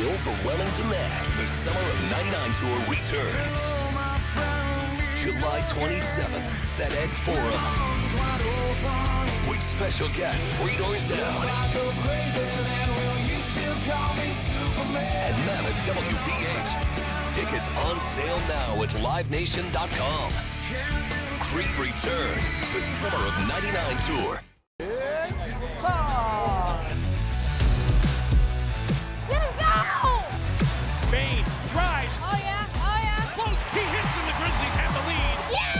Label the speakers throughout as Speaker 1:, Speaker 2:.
Speaker 1: overwhelming demand, the Summer of '99 Tour returns. July 27th, FedEx Forum. With special guests 3 doors down. And Mammoth WVH. Tickets on sale now at livenation.com. Creed returns, the Summer of '99 Tour.
Speaker 2: It's time! Get it down!
Speaker 3: Bain drives.
Speaker 2: Oh yeah, oh yeah.
Speaker 3: Close, he hits and the Grizzlies have the lead.
Speaker 2: Yeah!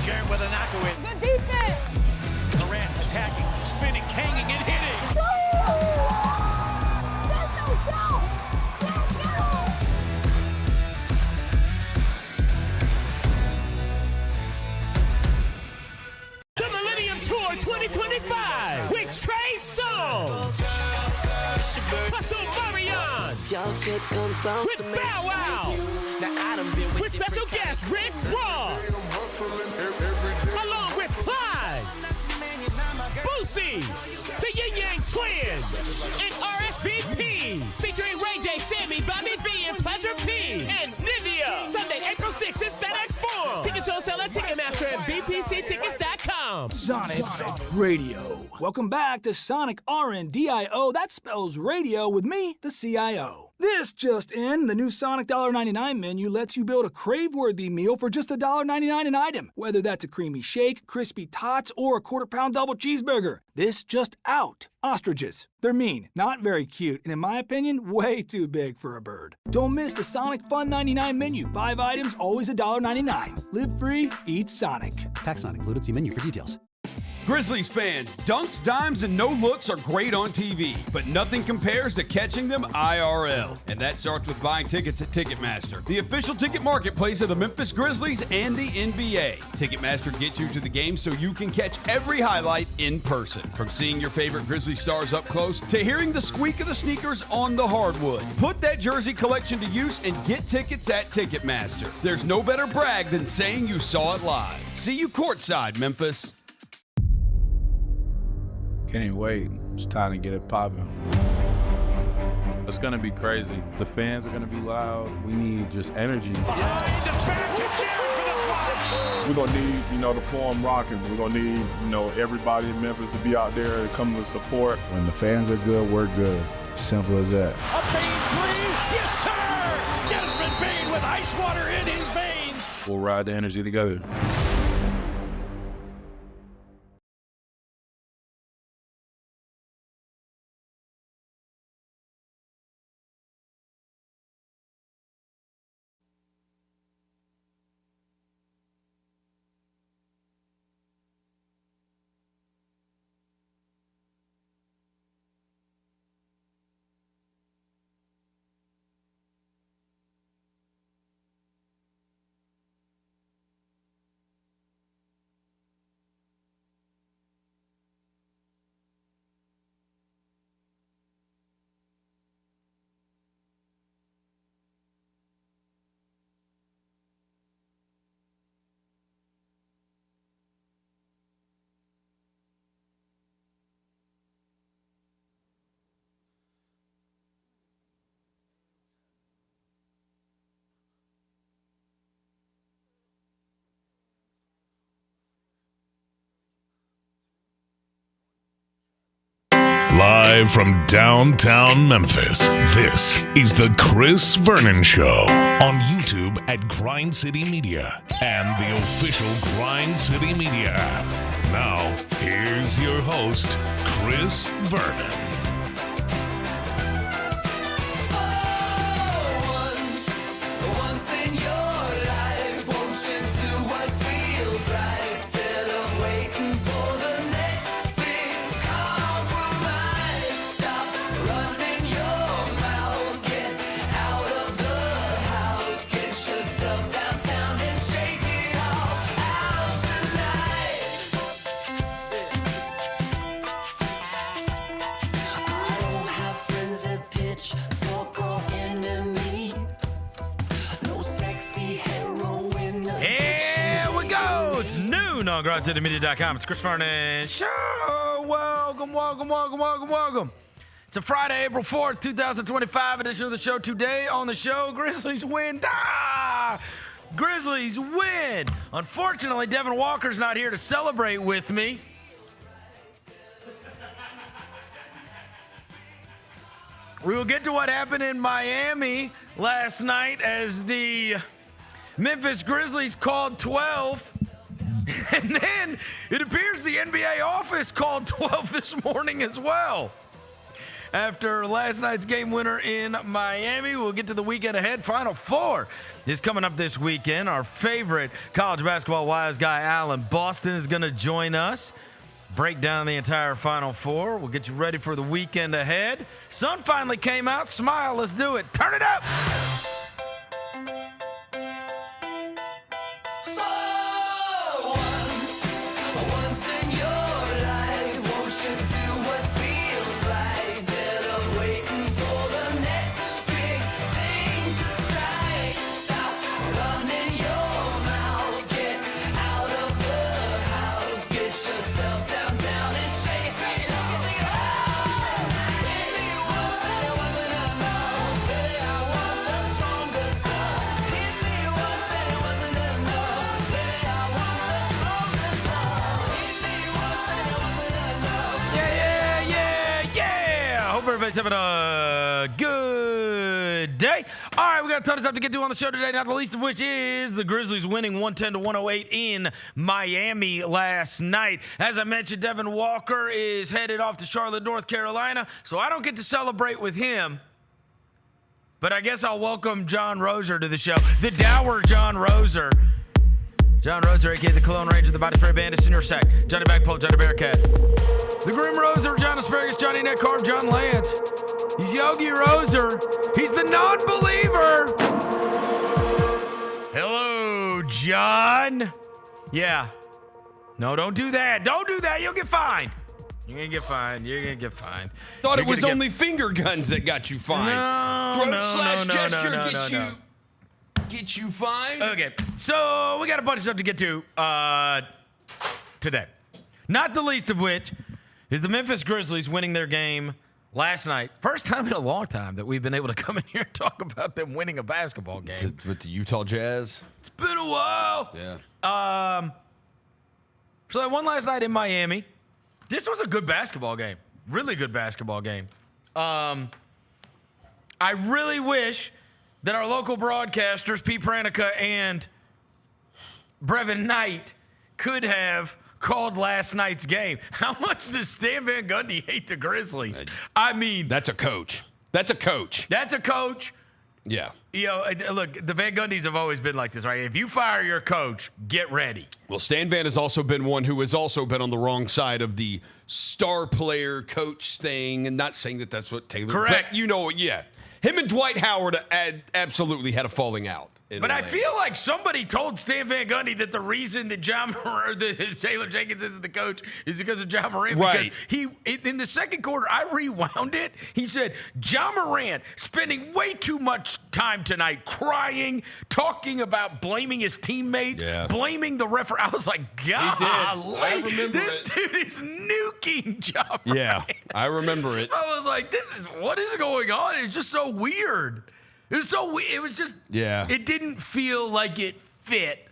Speaker 3: Jarrett with a knockaway.
Speaker 2: Good defense!
Speaker 3: Morant attacking, spinning, hanging, and hitting.
Speaker 2: Let's go! Let's go!
Speaker 4: The Millennium Tour 2025 with Trey Songz, Hustle Marion, with Bow Wow, with special guest Rick Ross, along with Plies, Boosie, the Yin Yang Twins, and RSVP, featuring Ray J, Sammy, Bobby V, and Pleasure P, and Nivea. Sunday, April 6th at FedEx Forum. Tickets on sale at Ticketmaster and BPCtickets.com.
Speaker 5: Sonic Radio. Welcome back to Sonic RNDIO. That spells radio with me, the CIO. This just in, the new Sonic $1.99 menu lets you build a crave-worthy meal for just $1.99 an item, whether that's a creamy shake, crispy tots, or a quarter-pound double cheeseburger. This just out. Ostriches. They're mean, not very cute, and in my opinion, way too big for a bird. Don't miss the Sonic Fun 99 menu. 5 items, always $1.99. Live free, eat Sonic.
Speaker 6: Tax not included. See menu for details.
Speaker 7: Grizzlies fans, dunks, dimes, and no-looks are great on TV, but nothing compares to catching them IRL. And that starts with buying tickets at Ticketmaster, the official ticket marketplace of the Memphis Grizzlies and the NBA. Ticketmaster gets you to the game so you can catch every highlight in person. From seeing your favorite Grizzlies stars up close to hearing the squeak of the sneakers on the hardwood. Put that jersey collection to use and get tickets at Ticketmaster. There's no better brag than saying you saw it live. See you courtside, Memphis.
Speaker 8: Can't wait. It's time to get it popping. It's going to be crazy. The fans are going to be loud. We need just energy.
Speaker 3: Behind the back to Jarrett for the flush.
Speaker 9: We're going to need, the Forum rocking. We're going to need, everybody in Memphis to be out there to come to support.
Speaker 8: When the fans are good, we're good. Simple as that.
Speaker 3: A Bain 3. Yes, sir. Desmond Bain with ice water in his veins.
Speaker 8: We'll ride the energy together.
Speaker 10: Live from downtown Memphis, this is the Chris Vernon Show on YouTube at Grind City Media and the official Grind City Media app. Now, here's your host, Chris Vernon.
Speaker 11: On GrindCityMedia.com. It's Chris Vernon Show. Welcome. It's a Friday, April 4th, 2025 edition of the show. Today on the show, Grizzlies win. Grizzlies win. Unfortunately, Devin Walker's not here to celebrate with me. We will get to what happened in Miami last night as the Memphis Grizzlies called 12. And then it appears the NBA office called 12 this morning as well. After last night's game winner in Miami, we'll get to the weekend ahead. Final Four is coming up this weekend. Our favorite college basketball wise guy, Alan Boston, is going to join us. Break down the entire Final Four. We'll get you ready for the weekend ahead. Sun finally came out. Smile. Let's do it. Turn it up. Everybody's having a good day. All right, we got a ton of stuff to get to on the show today, not the least of which is the Grizzlies winning 110-108 in Miami last night. As I mentioned, Devin Walker is headed off to Charlotte, North Carolina, so I don't get to celebrate with him. But I guess I'll welcome John Roser to the show. The dour John Roser. John Roser, a.k.a. the Cologne Ranger, the Body Spray Bandit, Senior Sack, Johnny Backpole, Johnny Bearcat. The Grim Roser, John Asparagus, Johnny Neck Carve, John Lance. He's Yogi Roser. He's the non-believer. Hello, John. Yeah. No, don't do that. Don't do that. You'll get fined. You're going to get fined. You're going to get fined.
Speaker 7: Thought it was only finger guns that got you fined.
Speaker 11: No.
Speaker 7: Get you fined.
Speaker 11: Okay, so we got a bunch of stuff to get to today. Not the least of which is the Memphis Grizzlies winning their game last night. First time in a long time that we've been able to come in here and talk about them winning a basketball game.
Speaker 7: With the Utah Jazz?
Speaker 11: It's been a while.
Speaker 7: Yeah.
Speaker 11: So they won last night in Miami. This was a good basketball game. Really good basketball game. I really wish that our local broadcasters, Pete Pranica and Brevin Knight, could have called last night's game. How much does Stan Van Gundy hate the Grizzlies? I mean,
Speaker 7: that's a coach. That's a coach.
Speaker 11: That's a coach.
Speaker 7: Yeah.
Speaker 11: You know, look, the Van Gundys have always been like this, right? If you fire your coach, get ready.
Speaker 7: Well, Stan Van has also been one who has also been on the wrong side of the star player coach thing, and not saying that that's what Taylor.
Speaker 11: Correct.
Speaker 7: But, you know, yeah. Him and Dwight Howard absolutely had a falling out.
Speaker 11: But I feel like somebody told Stan Van Gundy that the reason that Taylor Jenkins isn't the coach is because of Ja Morant.
Speaker 7: Right.
Speaker 11: Because in the second quarter, I rewound it. He said, Ja Morant spending way too much time tonight crying, talking about blaming his teammates, blaming the referee. I was like, God,
Speaker 7: I remember
Speaker 11: this dude is nuking Ja Morant.
Speaker 7: Yeah, I remember it.
Speaker 11: I was like, what is going on? It's just so weird. It was so weird. It was just, it didn't feel like it fit,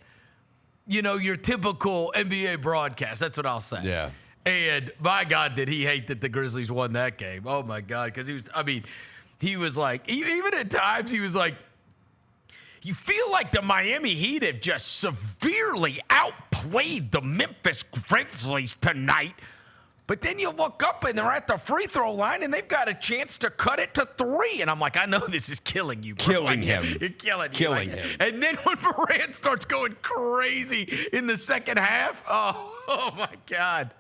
Speaker 11: you know, your typical NBA broadcast. That's what I'll say.
Speaker 7: Yeah.
Speaker 11: And my God, did he hate that the Grizzlies won that game. Oh my God. Because he was like, even at times he was like, you feel like the Miami Heat have just severely outplayed the Memphis Grizzlies tonight. But then you look up and they're at the free throw line and they've got a chance to cut it to 3. And I'm like, I know this is killing you, bro.
Speaker 7: Killing him.
Speaker 11: You're killing
Speaker 7: him.
Speaker 11: And then when Morant starts going crazy in the second half, oh my God.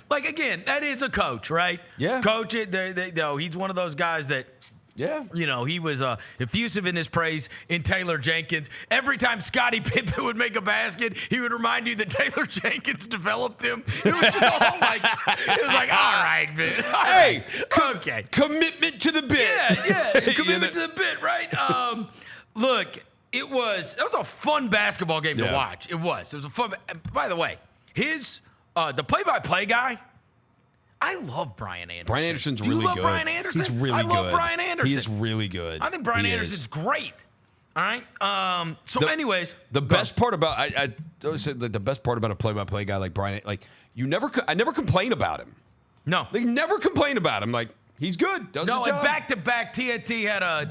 Speaker 11: Like, again, that is a coach, right?
Speaker 7: Yeah.
Speaker 11: Coach, he's one of those guys that, you know, he was effusive in his praise in Taylor Jenkins. Every time Scottie Pippen would make a basket, he would remind you that Taylor Jenkins developed him. It was just all like, it was like, all right, man.
Speaker 7: Hey,
Speaker 11: okay.
Speaker 7: Commitment to the bit.
Speaker 11: Yeah. Commitment to the bit, right? Look, it was a fun basketball game to watch. It was a fun. By the way, the play-by-play guy, I love Brian Anderson.
Speaker 7: Brian Anderson's
Speaker 11: Do you
Speaker 7: really
Speaker 11: love
Speaker 7: good.
Speaker 11: Brian Anderson?
Speaker 7: He's really good.
Speaker 11: I love Brian Anderson.
Speaker 7: He is really good.
Speaker 11: I think Brian
Speaker 7: He
Speaker 11: Anderson's
Speaker 7: is.
Speaker 11: great. All right. Anyways,
Speaker 7: the best part about I always say that the best part about a play-by-play guy like Brian, like I never complain about him.
Speaker 11: No,
Speaker 7: they never complain about him. Like he's good. Does his job.
Speaker 11: And back-to-back TNT had a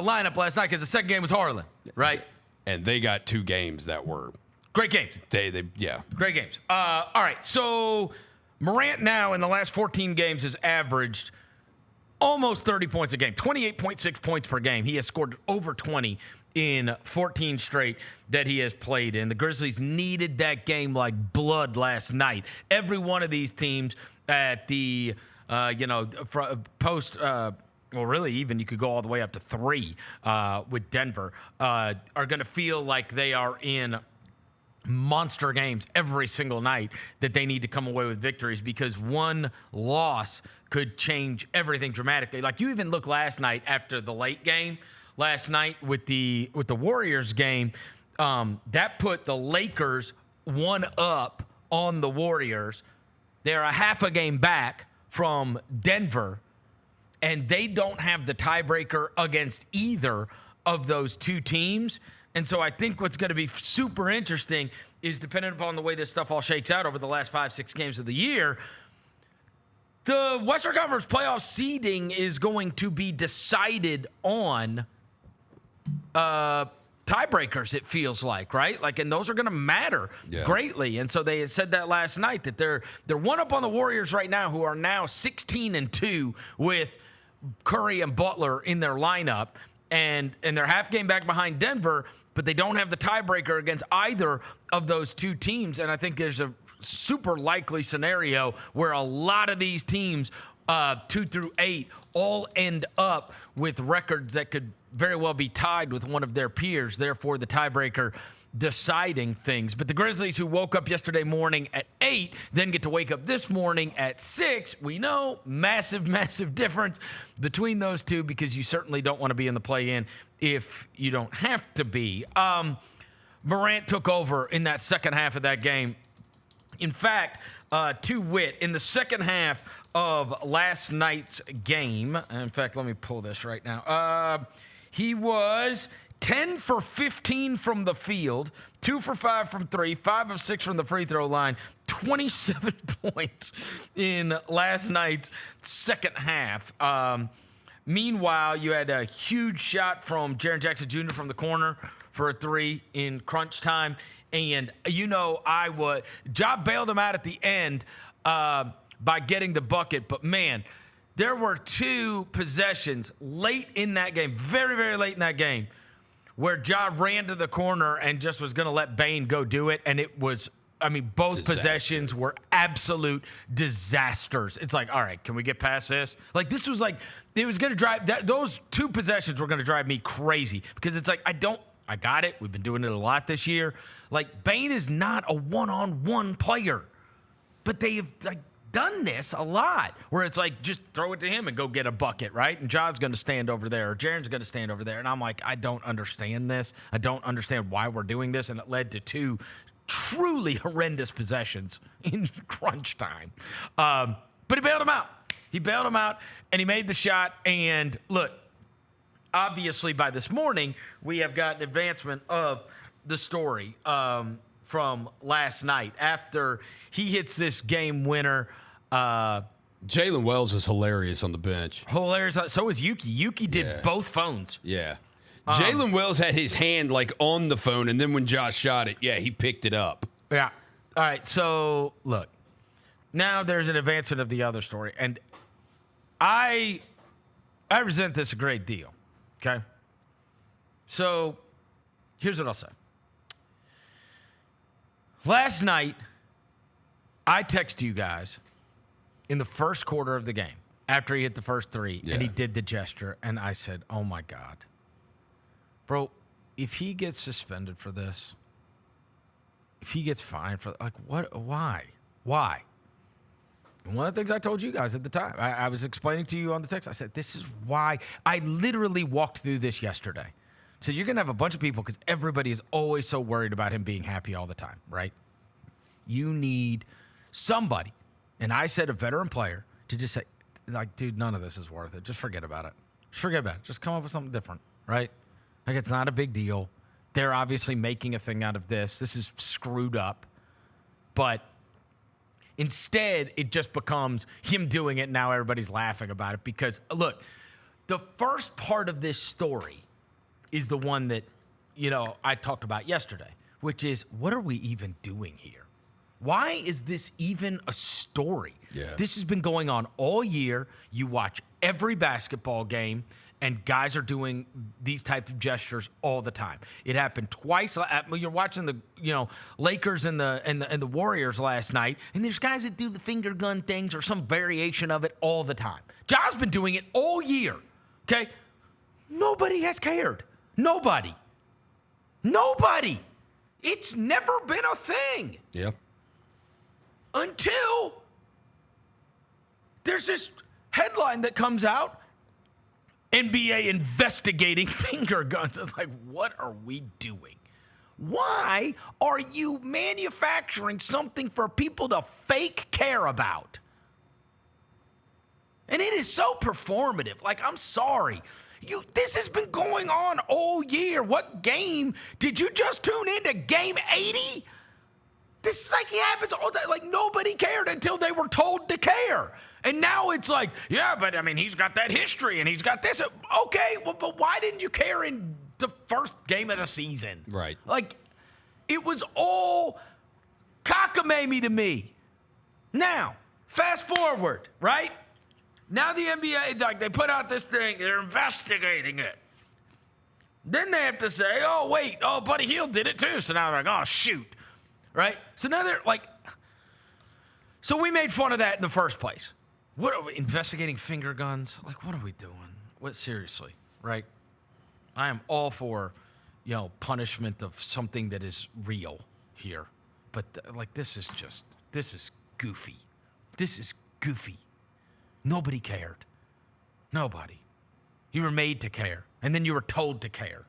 Speaker 11: lineup last night because the second game was Harlan, right?
Speaker 7: And they got 2 games that were
Speaker 11: great games.
Speaker 7: Yeah,
Speaker 11: great games. All right, so Morant now in the last 14 games has averaged almost 30 points a game, 28.6 points per game. He has scored over 20 in 14 straight that he has played in. The Grizzlies needed that game like blood last night. Every one of these teams at the, post, well, really even you could go all the way up to 3 with Denver, are going to feel like they are in monster games every single night that they need to come away with victories because one loss could change everything dramatically. Like you even look last night after the late game last night with the Warriors game, that put the Lakers 1 up on the Warriors. They're a half a game back from Denver, and they don't have the tiebreaker against either of those 2 teams. And so I think what's going to be super interesting is dependent upon the way this stuff all shakes out over the last 5-6 games of the year, the Western Conference playoff seeding is going to be decided on tiebreakers, it feels like, right? Like, and those are going to matter greatly. And so they had said that last night that they're 1 up on the Warriors right now, who are now 16-2 with Curry and Butler in their lineup. And they're half game back behind Denver, but they don't have the tiebreaker against either of those 2 teams. And I think there's a super likely scenario where a lot of these teams, 2 through 8, all end up with records that could very well be tied with one of their peers. Therefore, the tiebreaker deciding things. But the Grizzlies, who woke up yesterday morning at 8, then get to wake up this morning at 6. We know massive, massive difference between those 2 because you certainly don't want to be in the play-in if you don't have to be. Morant took over in that second half of that game. In fact, to wit, in the second half of last night's game, in fact, let me pull this right now. He was 10 for 15 from the field, 2 for 5 from 3, 5 of 6 from the free throw line, 27 points in last night's second half. Meanwhile, you had a huge shot from Jaren Jackson Jr. from the corner for a 3 in crunch time. And, Ja bailed him out at the end by getting the bucket. But, man, there were 2 possessions late in that game, very, very late in that game, where Ja ran to the corner and just was going to let Bane go do it. And it was, both possessions were absolute disasters. It's like, all right, can we get past this? Like, this was like, it was going to drive, those 2 possessions were going to drive me crazy because it's like, I got it. We've been doing it a lot this year. Like, Bane is not a one-on-one player, but they've done this a lot where it's like, just throw it to him and go get a bucket, right? And Ja's going to stand over there, or Jaren's going to stand over there. And I'm like, I don't understand this. I don't understand why we're doing this. And it led to 2 truly horrendous possessions in crunch time. But he bailed him out. He bailed him out, and he made the shot. And look, obviously by this morning, we have got an advancement of the story from last night after he hits this game winner.
Speaker 7: Jalen Wells is hilarious on the bench.
Speaker 11: Hilarious. So is Yuki. Yuki did both phones.
Speaker 7: Yeah. Jalen Wells had his hand on the phone, and then when Josh shot it, he picked it up.
Speaker 11: Yeah. All right. So look, now there's an advancement of the other story, and I resent this a great deal. Okay. So here's what I'll say. Last night, I texted you guys in the first quarter of the game after he hit the first 3 and he did the gesture, and I said, oh my God. Bro, if he gets suspended for this, if he gets fined for, what, why? And one of the things I told you guys at the time, I was explaining to you on the text, I said, this is why. I literally walked through this yesterday. So you're going to have a bunch of people, because everybody is always so worried about him being happy all the time, right? You need somebody, and I said a veteran player, to just say, like, dude, none of this is worth it. Just forget about it. Just forget about it. Just come up with something different, right? Like, it's not a big deal. They're obviously making a thing out of this. This is screwed up. But instead, it just becomes him doing it, and now everybody's laughing about it. Because, look, the first part of this story is the one that, I talked about yesterday, which is, what are we even doing here? Why is this even a story?
Speaker 7: Yeah.
Speaker 11: This has been going on all year. You watch every basketball game, and guys are doing these type of gestures all the time. It happened twice. You're watching the Lakers and the Warriors last night, and there's guys that do the finger gun things or some variation of it all the time. Ja's been doing it all year. Okay, nobody has cared. Nobody. It's never been a thing.
Speaker 7: Yeah.
Speaker 11: Until there's this headline that comes out, NBA investigating finger guns. It's like, what are we doing? Why are you manufacturing something for people to fake care about? And it is so performative. Like, I'm sorry. This has been going on all year. What game did you just tune into? Game 80? This is like it happens all the time. Like, nobody cared until they were told to care. And now it's like, yeah, but I mean, he's got that history and he's got this. Okay, well, but why didn't you care in the first game of the season?
Speaker 7: Right.
Speaker 11: Like, it was all cockamamie to me. Now, fast forward, right? Now the NBA, like, they put out this thing. They're investigating it. Then they have to say, oh, wait, Buddy Hield did it too. So now they're like, oh, shoot. Right? So now they're like, so we made fun of that in the first place. What are we, investigating finger guns? Like, what are we doing? What, seriously, right? I am all for, punishment of something that is real here. But, this is goofy. This is goofy. Nobody cared. Nobody. You were made to care, and then you were told to care.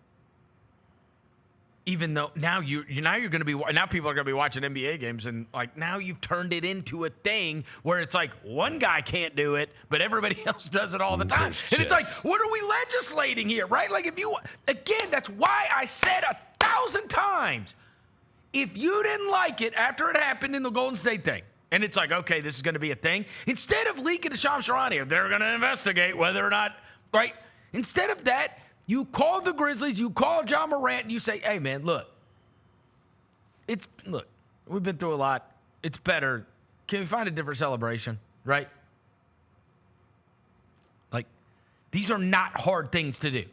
Speaker 11: Even though now people are going to be watching NBA games, and like now you've turned it into a thing where it's like one guy can't do it, but everybody else does it all the time. And it's like, what are we legislating here, right? Like, that's why I said 1,000 times, if you didn't like it after it happened in the Golden State thing, and it's like, okay, this is going to be a thing, instead of leaking to Shams Charania, they're going to investigate whether or not, right? Instead of that, you call the Grizzlies, you call John Morant, and you say, hey, man, look, we've been through a lot. It's better. Can we find a different celebration, right? Like, these are not hard things to do.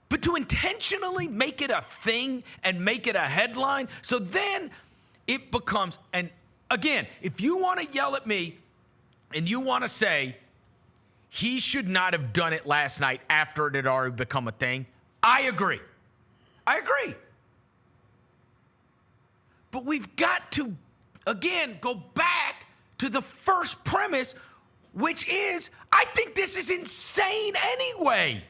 Speaker 11: But to intentionally make it a thing and make it a headline, so then it becomes, and again, if you want to yell at me and you want to say, he should not have done it last night after it had already become a thing, I agree. But we've got to, again, go back to the first premise, which is, I think this is insane anyway.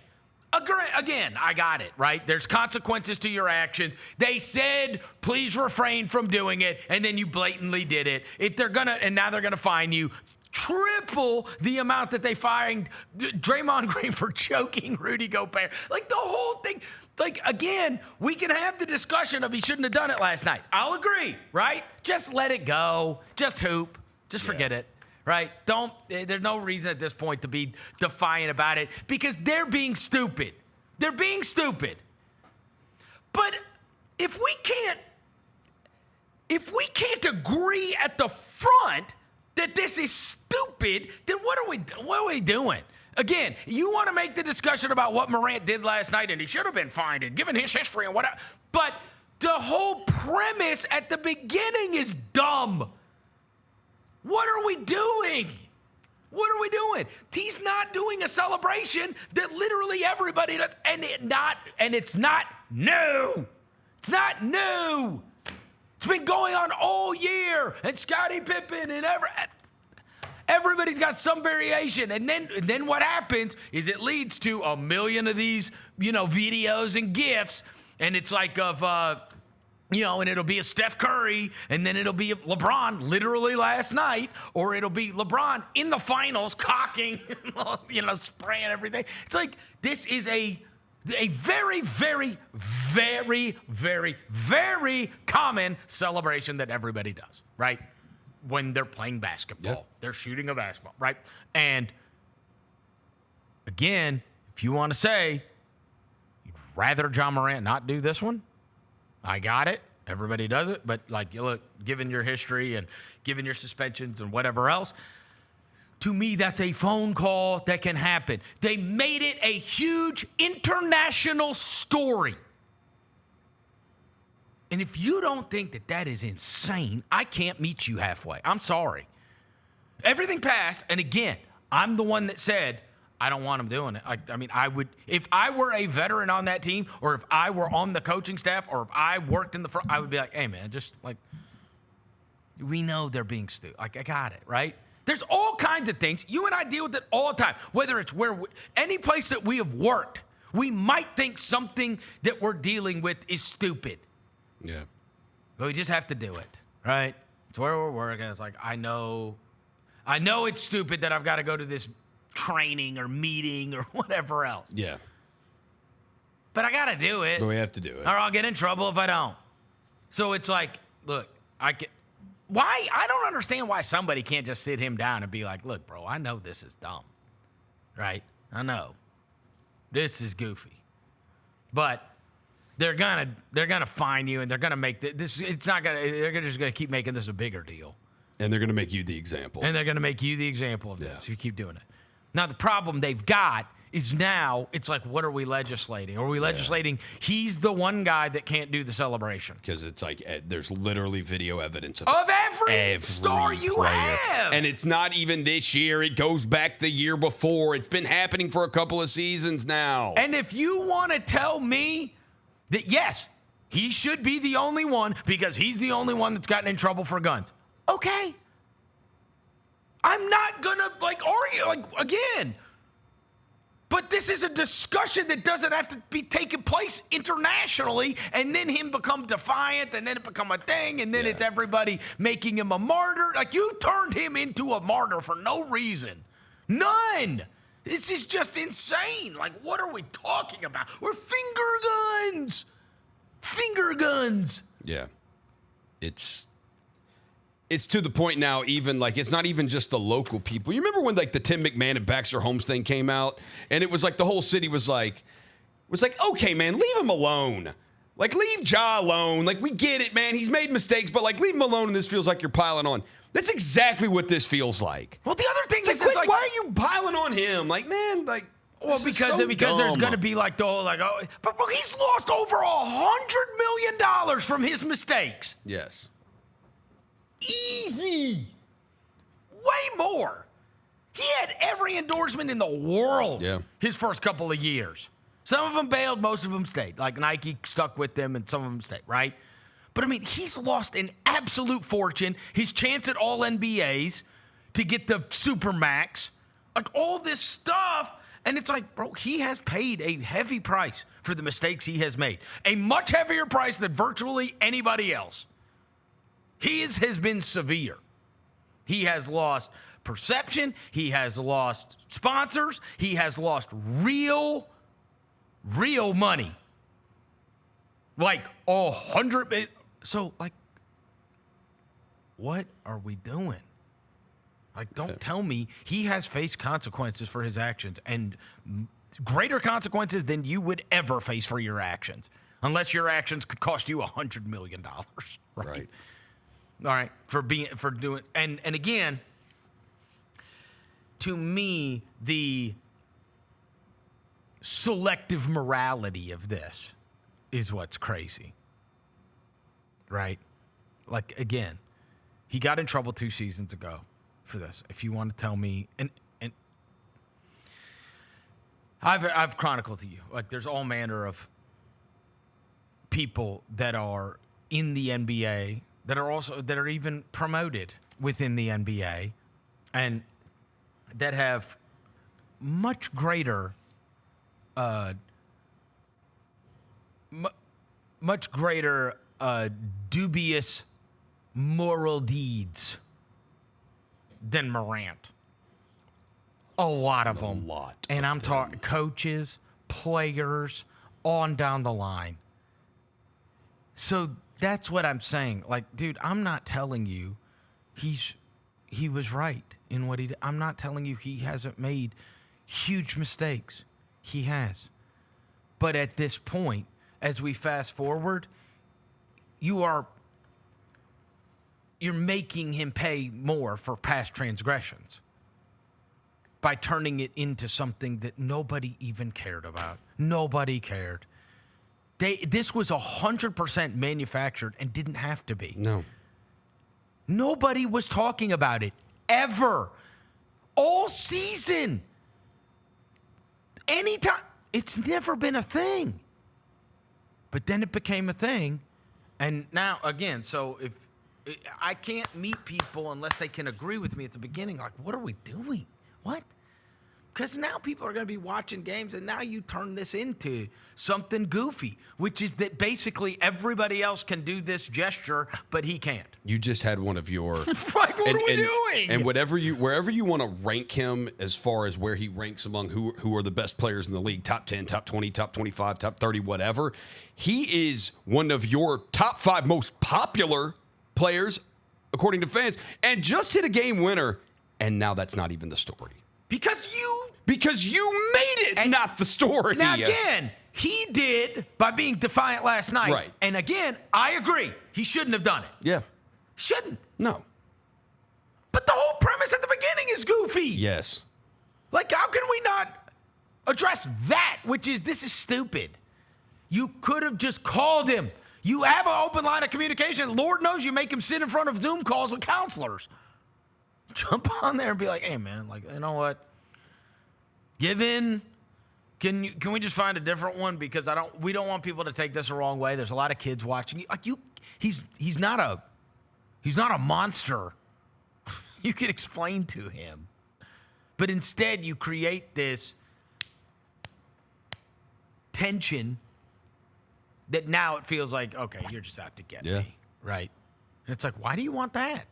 Speaker 11: Again, I got it, right? There's consequences to your actions. They said, please refrain from doing it, and then you blatantly did it. And now they're gonna fine you triple the amount that they fined Draymond Green for choking Rudy Gobert. Like, the whole thing. Like, again, we can have the discussion of he shouldn't have done it last night. I'll agree, right? Just let it go. Just hoop. Just forget it. Right? There's no reason at this point to be defiant about it because they're being stupid. They're being stupid. But if we can't agree at the front that this is stupid, then what are we doing? Again, you want to make the discussion about what Morant did last night and he should have been fined and given his history and whatever. But the whole premise at the beginning is dumb. What are we doing? What are we doing? He's not doing a celebration that literally everybody does, and it's not new. It's not new. It's been going on all year, and Scottie Pippen and everybody's got some variation, and then what happens is it leads to a million of these, videos and GIFs, and it's like of And it'll be a Steph Curry, and then it'll be a LeBron literally last night, or it'll be LeBron in the finals cocking, spraying everything. It's like this is a very, very, very, very, very common celebration that everybody does, right? When they're playing basketball. They're shooting a basketball, right? And again, if you want to say you'd rather John Morant not do this one, I got it. Everybody does it. But, look, given your history and given your suspensions and whatever else, to me, that's a phone call that can happen. They made it a huge international story. And if you don't think that that is insane, I can't meet you halfway. I'm sorry. Everything passed. And, again, I'm the one that said, I don't want him doing it. I would, if I were a veteran on that team, or if I were on the coaching staff, or if I worked in the front, I would be like, hey, man, we know they're being stupid. I got it, right? There's all kinds of things. You and I deal with it all the time. Whether it's any place that we have worked, we might think something that we're dealing with is stupid.
Speaker 12: Yeah.
Speaker 11: But we just have to do it, right? It's where we're working. It's like, I know it's stupid that I've got to go to this training or meeting or whatever else.
Speaker 12: Yeah.
Speaker 11: But I got to do it.
Speaker 12: But we have to do it.
Speaker 11: Or I'll get in trouble if I don't. So it's like, look, I don't understand why somebody can't just sit him down and be like, look, bro, I know this is dumb. Right? I know. This is goofy. But they're gonna fine you, and they're gonna make this. It's not gonna. They're just gonna keep making this a bigger deal.
Speaker 12: And they're gonna make you the example.
Speaker 11: And they're gonna make you the example of this. You keep doing it. Now the problem they've got is now it's like, what are we legislating? Are we legislating he's the one guy that can't do the celebration?
Speaker 12: Because it's like there's literally video evidence
Speaker 11: of every star you have.
Speaker 12: And it's not even this year. It goes back the year before. It's been happening for a couple of seasons now.
Speaker 11: And if you want to tell me that, yes, he should be the only one because he's the only one that's gotten in trouble for guns, okay. I'm not going to, argue, again. But this is a discussion that doesn't have to be taking place internationally, and then him become defiant, and then it become a thing, and then it's everybody making him a martyr. You turned him into a martyr for no reason. None. This is just insane. What are we talking about? We're finger guns. Finger guns.
Speaker 12: Yeah. It's to the point now, even it's not even just the local people. You remember when the Tim McMahon and Baxter Holmes thing came out, and it was the whole city was like, okay, man, leave him alone. Leave Ja alone. We get it, man. He's made mistakes, but leave him alone. And this feels like you're piling on. That's exactly what this feels like.
Speaker 11: Well, the other thing is,
Speaker 12: why are you piling on him? Man,
Speaker 11: well, because there's going to be the whole but bro, he's lost over $100 million from his mistakes.
Speaker 12: Yes.
Speaker 11: Easy. Way more. He had every endorsement in the world his first couple of years. Some of them bailed, most of them stayed. Nike stuck with them, and some of them stayed, right? But, he's lost an absolute fortune. His chance at all NBAs to get the Supermax, all this stuff. And it's bro, he has paid a heavy price for the mistakes he has made. A much heavier price than virtually anybody else. His has been severe. He has lost perception. He has lost sponsors. He has lost real money. 100. So, what are we doing? Don't tell me he has faced consequences for his actions, and greater consequences than you would ever face for your actions, unless your actions could cost you $100 million. Right. All right, for doing, and again, to me, the selective morality of this is what's crazy, right? Again, he got in trouble 2 seasons ago for this. If you want to tell me, and I've chronicled to you, there's all manner of people that are in the NBA that are even promoted within the NBA, and that have much greater dubious moral deeds than Morant. A lot of them. And I'm talking coaches, players, on down the line. So that's what I'm saying. Like, dude, I'm not telling you he was right in what he did. I'm not telling you he hasn't made huge mistakes. He has. But at this point, as we fast forward, you're making him pay more for past transgressions by turning it into something that nobody even cared about. Nobody cared. This was 100% manufactured and didn't have to be.
Speaker 12: No.
Speaker 11: Nobody was talking about it ever. All season. Anytime. It's never been a thing. But then it became a thing. And now, again, so if I can't meet people unless they can agree with me at the beginning, like, what are we doing? What? Because now people are going to be watching games, and now you turn this into something goofy, which is that basically everybody else can do this gesture, but he can't.
Speaker 12: You just had one of your...
Speaker 11: Like, what are we doing?
Speaker 12: And wherever you want to rank him as far as where he ranks among who are the best players in the league, top 10, top 20, top 25, top 30, whatever, he is one of your top 5 most popular players, according to fans, and just hit a game winner, and now that's not even the story. Because you made it, and not the story.
Speaker 11: Now, again, he did by being defiant last night.
Speaker 12: Right.
Speaker 11: And again, I agree. He shouldn't have done it.
Speaker 12: Yeah.
Speaker 11: Shouldn't.
Speaker 12: No.
Speaker 11: But the whole premise at the beginning is goofy.
Speaker 12: Yes.
Speaker 11: Like, how can we not address that, which is, this is stupid. You could have just called him. You have an open line of communication. Lord knows you make him sit in front of Zoom calls with counselors. Jump on there and be like, hey, man, like, you know what? Give in. Can we just find a different one? Because we don't want people to take this the wrong way. There's a lot of kids watching. Like, he's not a monster. You can explain to him. But instead you create this tension that now it feels like, okay, you're just out to get me. Right? And it's like, why do you want that?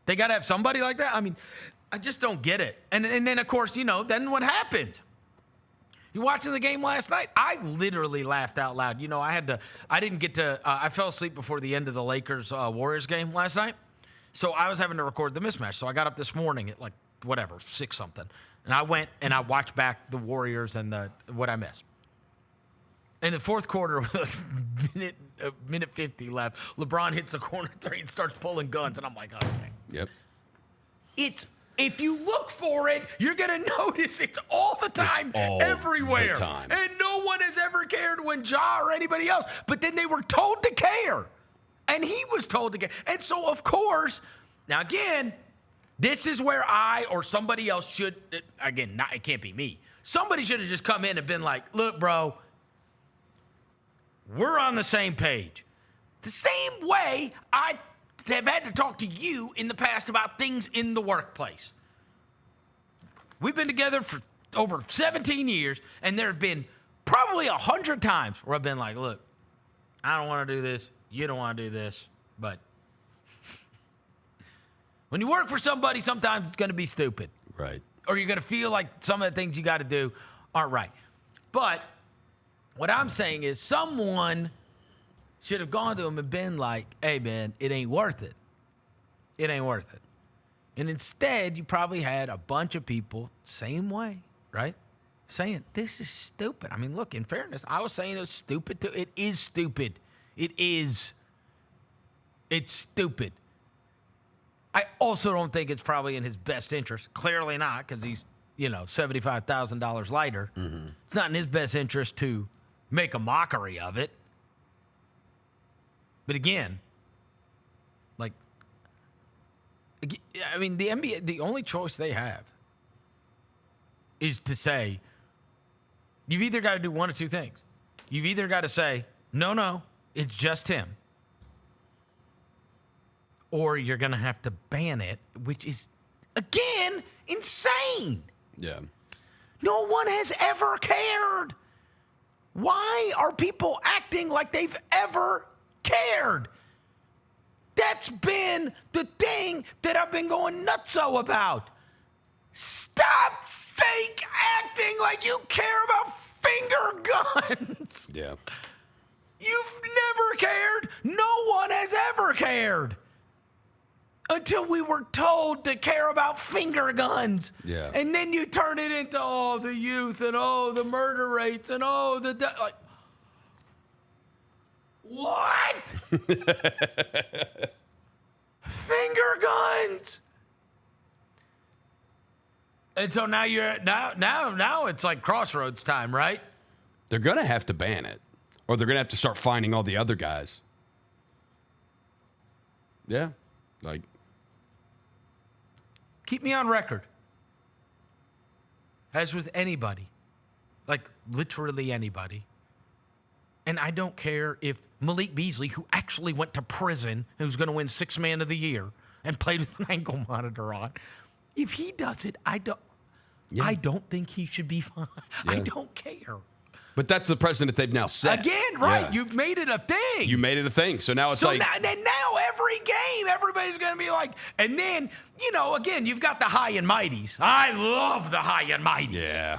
Speaker 11: They got to have somebody like that? I mean, I just don't get it. And then, of course, then what happens? You're watching the game last night. I literally laughed out loud. I fell asleep before the end of the Lakers-Warriors game last night. So I was having to record the mismatch. So I got up this morning at 6-something. And I went and I watched back the Warriors and what I missed. In the fourth quarter, minute 50 left, LeBron hits a corner 3 and starts pulling guns. And I'm like, okay.
Speaker 12: Yep.
Speaker 11: If you look for it, you're going to notice it's all the time, everywhere.
Speaker 12: The time.
Speaker 11: And no one has ever cared when Ja or anybody else. But then they were told to care. And he was told to care. And so, of course, now again, this is where I or somebody else should, again, it can't be me. Somebody should have just come in and been like, look, bro, we're on the same page. The same way I have had to talk to you in the past about things in the workplace. We've been together for over 17 years, and there have been probably 100 times where I've been like, look, I don't want to do this. You don't want to do this. But when you work for somebody, sometimes it's going to be stupid.
Speaker 12: Right.
Speaker 11: Or you're going to feel like some of the things you got to do aren't right. But what I'm saying is someone should have gone to him and been like, hey, man, it ain't worth it. It ain't worth it. And instead, you probably had a bunch of people, same way, right? Saying, this is stupid. I mean, look, in fairness, I was saying it was stupid too. It is stupid. It is. It's stupid. I also don't think it's probably in his best interest. Clearly not, because he's, $75,000 lighter. Mm-hmm. It's not in his best interest to make a mockery of it. But again, the NBA, the only choice they have is to say, you've either got to do one of two things. You've either got to say, no, it's just him. Or you're going to have to ban it, which is, again, insane.
Speaker 12: Yeah.
Speaker 11: No one has ever cared. Why are people acting like they've ever cared. That's been the thing that I've been going nutso about. Stop fake acting like you care about finger guns.
Speaker 12: Yeah.
Speaker 11: You've never cared. No one has ever cared. Until we were told to care about finger guns.
Speaker 12: Yeah.
Speaker 11: And then you turn it into, oh, the youth and oh, the murder rates and oh, like, what? Finger guns. And so now now it's like crossroads time, right?
Speaker 12: They're going to have to ban it, or they're going to have to start finding all the other guys. Yeah. Like,
Speaker 11: keep me on record. As with anybody, like literally anybody. And I don't care if Malik Beasley, who actually went to prison, who's going to win Sixth Man of the Year and played with an ankle monitor on, if he does it, I don't think he should be fine. Yeah. I don't care.
Speaker 12: But that's the precedent they've now set.
Speaker 11: Again, right?
Speaker 12: Yeah.
Speaker 11: You've made it a thing.
Speaker 12: You made it a thing. So now it's like.
Speaker 11: Now every game, everybody's going to be like, and then, again, you've got the high and mighties. I love the high and mighties.
Speaker 12: Yeah.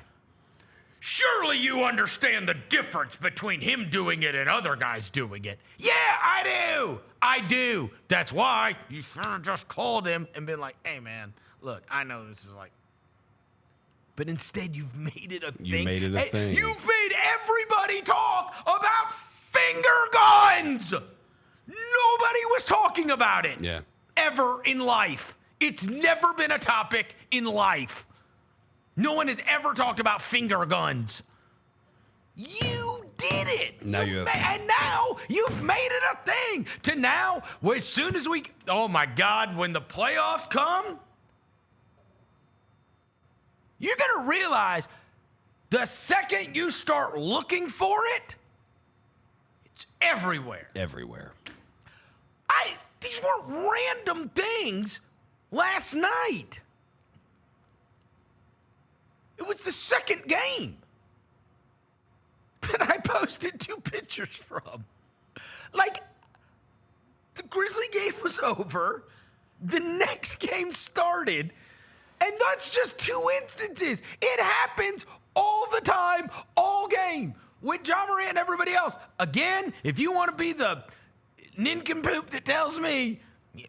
Speaker 11: Surely you understand the difference between him doing it and other guys doing it. Yeah, I do. That's why you should have just called him and been like, hey, man, look, I know this is like. But instead, you've made it a thing.
Speaker 12: You made it a thing.
Speaker 11: You've made everybody talk about finger guns. Nobody was talking about it.
Speaker 12: Yeah.
Speaker 11: Ever in life. It's never been a topic in life. No one has ever talked about finger guns. You did it.
Speaker 12: And now
Speaker 11: you've made it a thing. To now, where as soon as oh my God, when the playoffs come, you're going to realize the second you start looking for it, it's everywhere.
Speaker 12: Everywhere.
Speaker 11: These weren't random things last night. It was the second game that I posted 2 pictures from. Like, the Grizzly game was over. The next game started. And that's just 2 instances. It happens all the time, all game, with John Morant and everybody else. Again, if you want to be the nincompoop that tells me,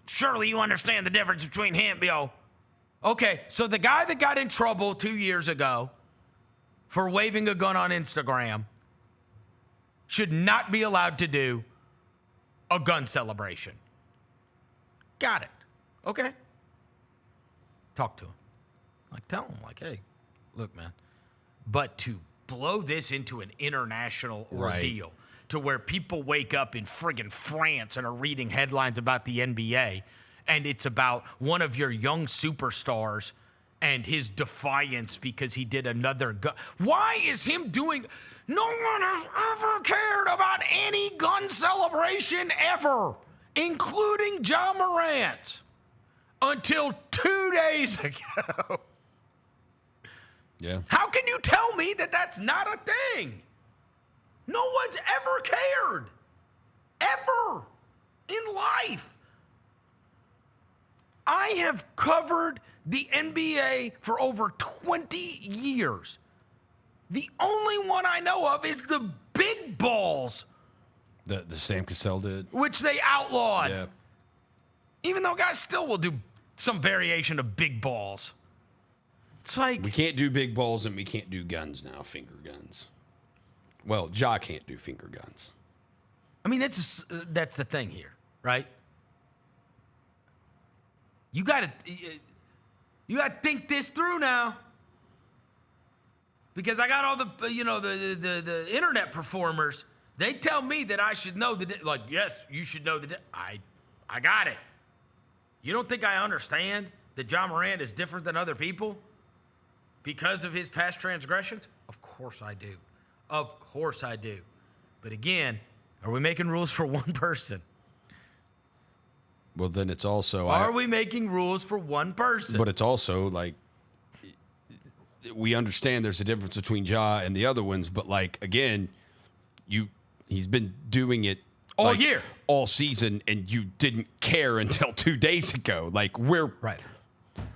Speaker 11: surely you understand the difference between him, Okay, so the guy that got in trouble 2 years ago for waving a gun on Instagram should not be allowed to do a gun celebration. Got it. Okay. Talk to him. Tell him, hey, look, man. But to blow this into an international ordeal to where people wake up in friggin' France and are reading headlines about the NBA, and it's about one of your young superstars and his defiance because he did another gun. Why is him doing... No one has ever cared about any gun celebration ever, including John Morant, until 2 days ago.
Speaker 12: Yeah.
Speaker 11: How can you tell me that that's not a thing? No one's ever cared. Ever. In life. I have covered the NBA for over 20 years. The only one I know of is the big balls.
Speaker 12: The Sam Cassell did.
Speaker 11: Which they outlawed.
Speaker 12: Yeah.
Speaker 11: Even though guys still will do some variation of big balls. It's like...
Speaker 12: We can't do big balls and we can't do guns now, finger guns. Well, Ja can't do finger guns.
Speaker 11: I mean, that's the thing here, right? You got to think this through now. Because I got all the internet performers. They tell me that I should know yes, you should know I got it. You don't think I understand that John Morant is different than other people because of his past transgressions? Of course I do. Of course I do. But again, are we making rules for one person?
Speaker 12: Well, then it's also...
Speaker 11: Are we making rules for one person?
Speaker 12: But it's also, we understand there's a difference between Ja and the other ones, but, again, he's been doing it
Speaker 11: All year.
Speaker 12: All season, and you didn't care until 2 days ago. Like, we're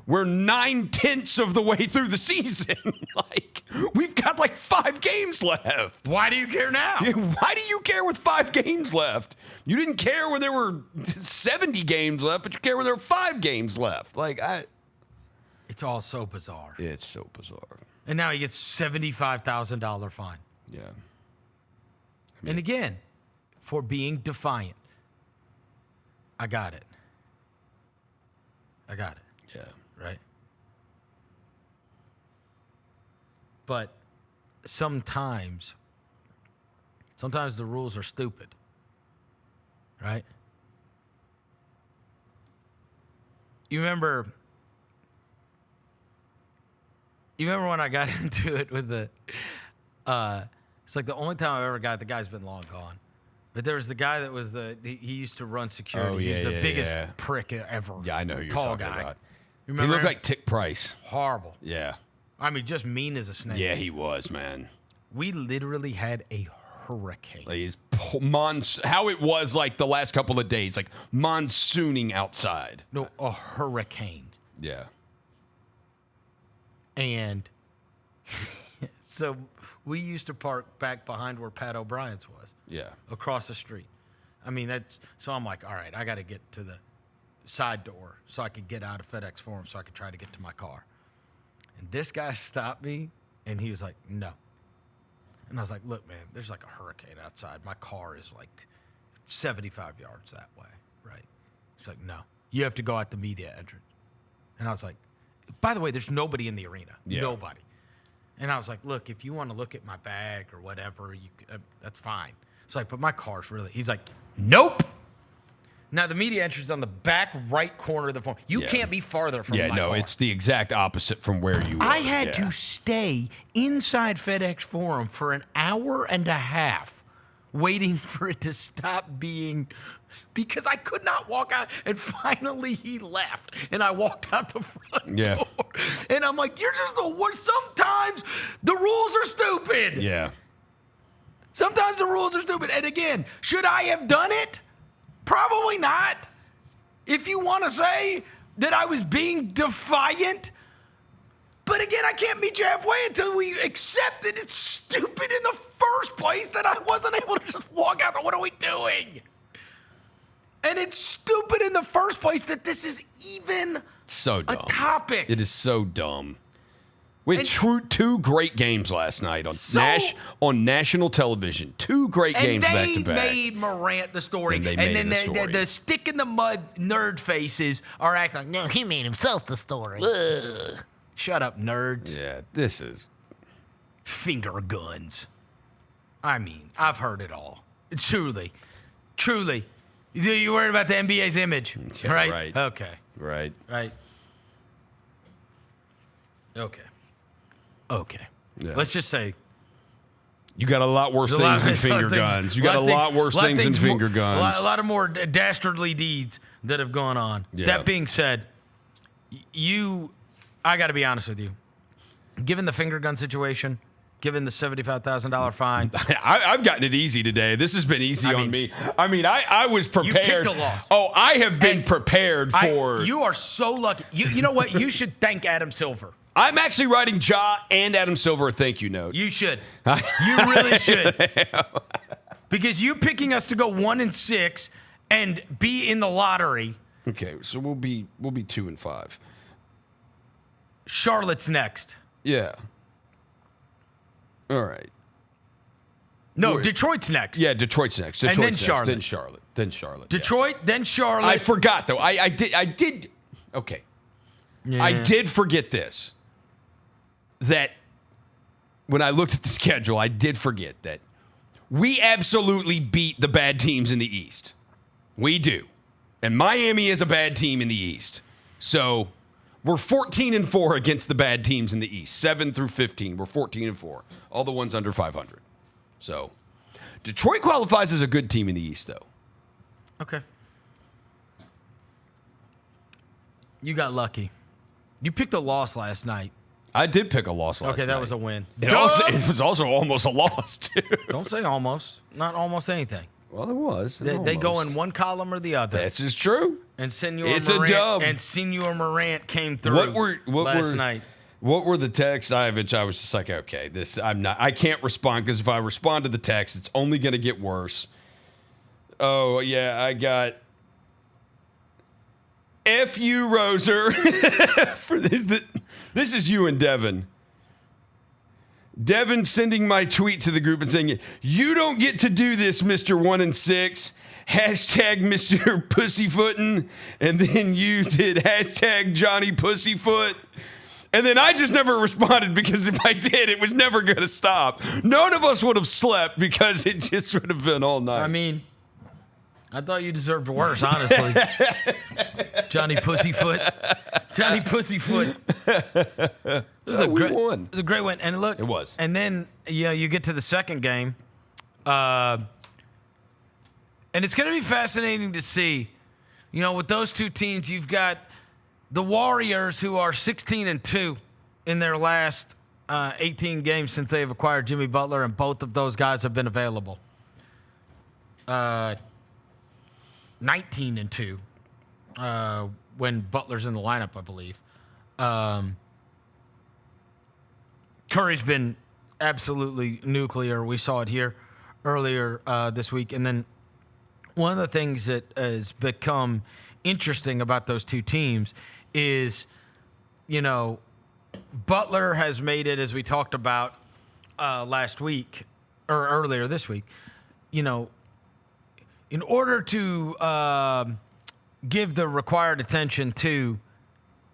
Speaker 12: 9/10 of the way through the season. Like, we've got like 5 games left.
Speaker 11: Why do you care now?
Speaker 12: Why do you care with 5 games left? You didn't care when there were 70 games left, but you care when there were 5 games left. Like,
Speaker 11: it's all so bizarre.
Speaker 12: It's so bizarre.
Speaker 11: And now he gets $75,000 fine.
Speaker 12: Yeah.
Speaker 11: And again, for being defiant. I got it.
Speaker 12: Yeah.
Speaker 11: Right? But sometimes the rules are stupid. Right? You remember when I got into it with the it's like the only time I ever got, the guy's been long gone. But there was the guy that was he used to run security.
Speaker 12: Oh, yeah,
Speaker 11: He's the biggest
Speaker 12: yeah.
Speaker 11: prick ever.
Speaker 12: Yeah, I know who you're
Speaker 11: tall
Speaker 12: talking
Speaker 11: guy.
Speaker 12: about.
Speaker 11: You
Speaker 12: He
Speaker 11: remember
Speaker 12: looked
Speaker 11: him?
Speaker 12: like Tick Price.
Speaker 11: Horrible.
Speaker 12: Yeah.
Speaker 11: I mean, just mean as a snake.
Speaker 12: Yeah, he was, man.
Speaker 11: We literally had a hurricane.
Speaker 12: Like he's how it was like the last couple of days, like monsooning outside.
Speaker 11: No, a hurricane.
Speaker 12: Yeah.
Speaker 11: And so we used to park back behind where Pat O'Brien's was.
Speaker 12: Yeah.
Speaker 11: Across the street. I mean, so I'm like, all right, I got to get to the side door so I could get out of FedEx Forum so I could try to get to my car. And this guy stopped me, and he was like, no. And I was like, look, man, there's like a hurricane outside. My car is like 75 yards that way, right? He's like, no, you have to go out the media entrance. And I was like, by the way, there's nobody in the arena. Yeah. Nobody. And I was like, look, if you want to look at my bag or whatever, that's fine. It's like, but my car's really, he's like, nope. Now, the media entrance is on the back right corner of the phone. You can't be farther from my car. Yeah, no,
Speaker 12: it's the exact opposite from where you were.
Speaker 11: I had to stay inside FedEx Forum for an hour and a half waiting for it to stop being, because I could not walk out. And finally he left, and I walked out the front door. And I'm like, you're just the worst. Sometimes the rules are stupid.
Speaker 12: Yeah.
Speaker 11: Sometimes the rules are stupid. And again, should I have done it? Probably not. If you want to say that I was being defiant. But again, I can't meet you halfway until we accept that it's stupid in the first place that I wasn't able to just walk out. What are we doing? And it's stupid in the first place that this is even
Speaker 12: so dumb.
Speaker 11: A topic.
Speaker 12: It is so dumb. We had two great games last night on national television. 2 great games back to back.
Speaker 11: And they made Morant the story. And then the stick in the mud nerd faces are acting like, no, he made himself the story. Ugh. Shut up, nerds.
Speaker 12: Yeah, this is
Speaker 11: finger guns. I mean, I've heard it all. Truly. You worried about the NBA's image,
Speaker 12: yeah,
Speaker 11: right?
Speaker 12: Right.
Speaker 11: Okay.
Speaker 12: Right.
Speaker 11: Okay.
Speaker 12: Yeah.
Speaker 11: Let's just say
Speaker 12: you got a lot worse things than finger guns. You got a lot worse things than finger guns.
Speaker 11: A lot of more dastardly deeds that have gone on. Yeah. That being said, I got to be honest with you. Given the finger gun situation, given the $75,000 fine,
Speaker 12: I've gotten it easy today. This has been easy on me. I mean, I was prepared.
Speaker 11: You picked a loss.
Speaker 12: Oh, I have been prepared for.
Speaker 11: You are so lucky. You know what? You should thank Adam Silver.
Speaker 12: I'm actually writing Ja and Adam Silver a thank you note.
Speaker 11: You should. You really should. Because you picking us to go 1-6 and be in the lottery.
Speaker 12: Okay, so we'll be 2-5.
Speaker 11: Charlotte's next.
Speaker 12: Yeah. All right.
Speaker 11: No, Detroit's next.
Speaker 12: Yeah, Detroit's next.
Speaker 11: And then
Speaker 12: Charlotte. Then Charlotte.
Speaker 11: Detroit, then Charlotte.
Speaker 12: I forgot though. I did. Okay. Yeah. I did forget this. That when I looked at the schedule, I did forget that we absolutely beat the bad teams in the East. We do. And Miami is a bad team in the East. So we're 14-4 against the bad teams in the East. 7 through 15. We're 14-4. All the ones under 500. So Detroit qualifies as a good team in the East, though.
Speaker 11: Okay. You got lucky. You picked a loss last night.
Speaker 12: I did pick a loss last night.
Speaker 11: Okay, that was a win.
Speaker 12: It was also almost a loss, too.
Speaker 11: Don't say almost. Not almost anything.
Speaker 12: Well, it was.
Speaker 11: They go in one column or the other.
Speaker 12: That's just true.
Speaker 11: And
Speaker 12: It's a dub.
Speaker 11: And Senor Morant came through last night.
Speaker 12: What were the texts? I was just like, okay, I can't respond because if I respond to the text, it's only going to get worse. Oh, yeah, I got F you, Roser. For this is you and Devin. Devin sending my tweet to the group and saying, you don't get to do this, Mr. 1 and 6. Hashtag Mr. Pussyfootin'. And then you did hashtag Johnny Pussyfoot. And then I just never responded because if I did, it was never going to stop. None of us would have slept because it just would have been all night.
Speaker 11: I mean, I thought you deserved worse, honestly. Johnny Pussyfoot. Johnny Pussyfoot. It was a great win. It was a great win. And look,
Speaker 12: it was.
Speaker 11: And then you get to the second game. And it's going to be fascinating to see, with those two teams, you've got the Warriors, who are 16-2 in their last 18 games since they've acquired Jimmy Butler, and both of those guys have been available. 19-2 when Butler's in the lineup, I believe. Curry's been absolutely nuclear. We saw it here earlier this week. And then one of the things that has become interesting about those two teams is, Butler has made it, as we talked about last week or earlier this week, in order to give the required attention to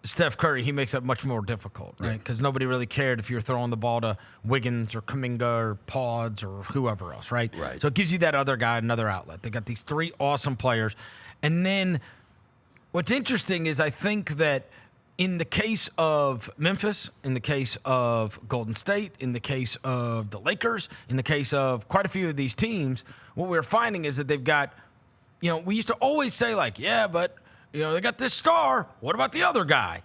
Speaker 11: Steph Curry, he makes it much more difficult, right? Because nobody really cared if you were throwing the ball to Wiggins or Kuminga or Pods or whoever else, right?
Speaker 12: Right.
Speaker 11: So it gives you that other guy another outlet. They got these three awesome players. And then what's interesting is I think that in the case of Memphis, in the case of Golden State, in the case of the Lakers, in the case of quite a few of these teams, what we're finding is that they've got, we used to always say but they got this star. What about the other guy?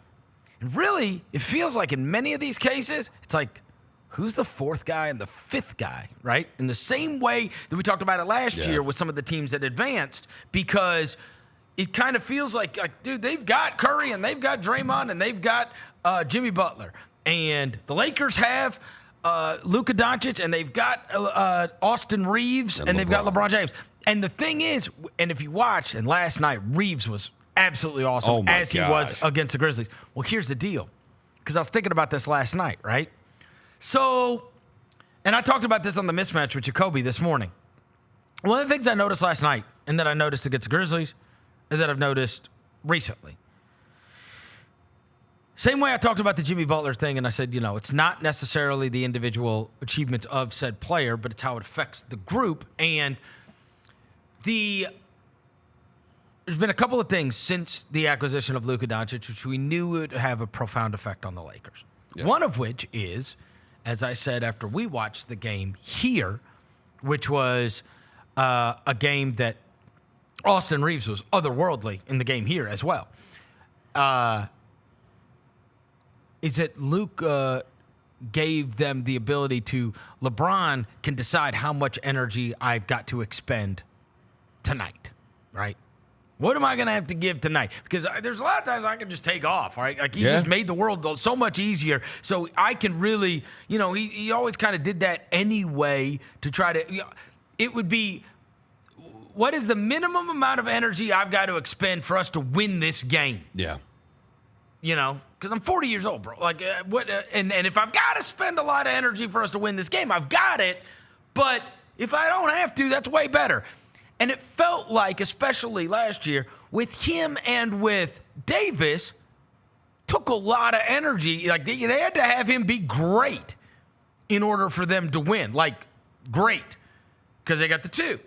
Speaker 11: And really, it feels like in many of these cases, it's like, who's the fourth guy and the fifth guy, right? In the same way that we talked about it last year with some of the teams that advanced, because it kind of feels like, dude, they've got Curry and they've got Draymond and they've got Jimmy Butler. And the Lakers have Luka Doncic and they've got Austin Reeves and they've got LeBron James. And the thing is, and if you watch, and last night, Reeves was absolutely awesome he was against the Grizzlies. Well, here's the deal, because I was thinking about this last night, right? So, and I talked about this on the mismatch with Jacoby this morning. One of the things I noticed last night, and that I noticed against the Grizzlies, and that I've noticed recently. Same way I talked about the Jimmy Butler thing, and I said, it's not necessarily the individual achievements of said player, but it's how it affects the group. And there's been a couple of things since the acquisition of Luka Doncic, which we knew would have a profound effect on the Lakers. Yeah. One of which is, as I said after we watched the game here, which was a game that Austin Reeves was otherworldly in the game here as well, is that Luke gave them the ability to, LeBron can decide how much energy I've got to expend tonight, right? What am I going to have to give tonight? Because there's a lot of times I can just take off, right? Like, he just made the world so much easier. So I can really, he always kind of did that anyway to try to, it would be, what is the minimum amount of energy I've got to expend for us to win this game?
Speaker 12: Yeah.
Speaker 11: Because I'm 40 years old, bro. Like, and if I've got to spend a lot of energy for us to win this game, I've got it. But if I don't have to, that's way better. And it felt like, especially last year, with him and with Davis, took a lot of energy. Like, they had to have him be great in order for them to win. Like, great. Because they got the two.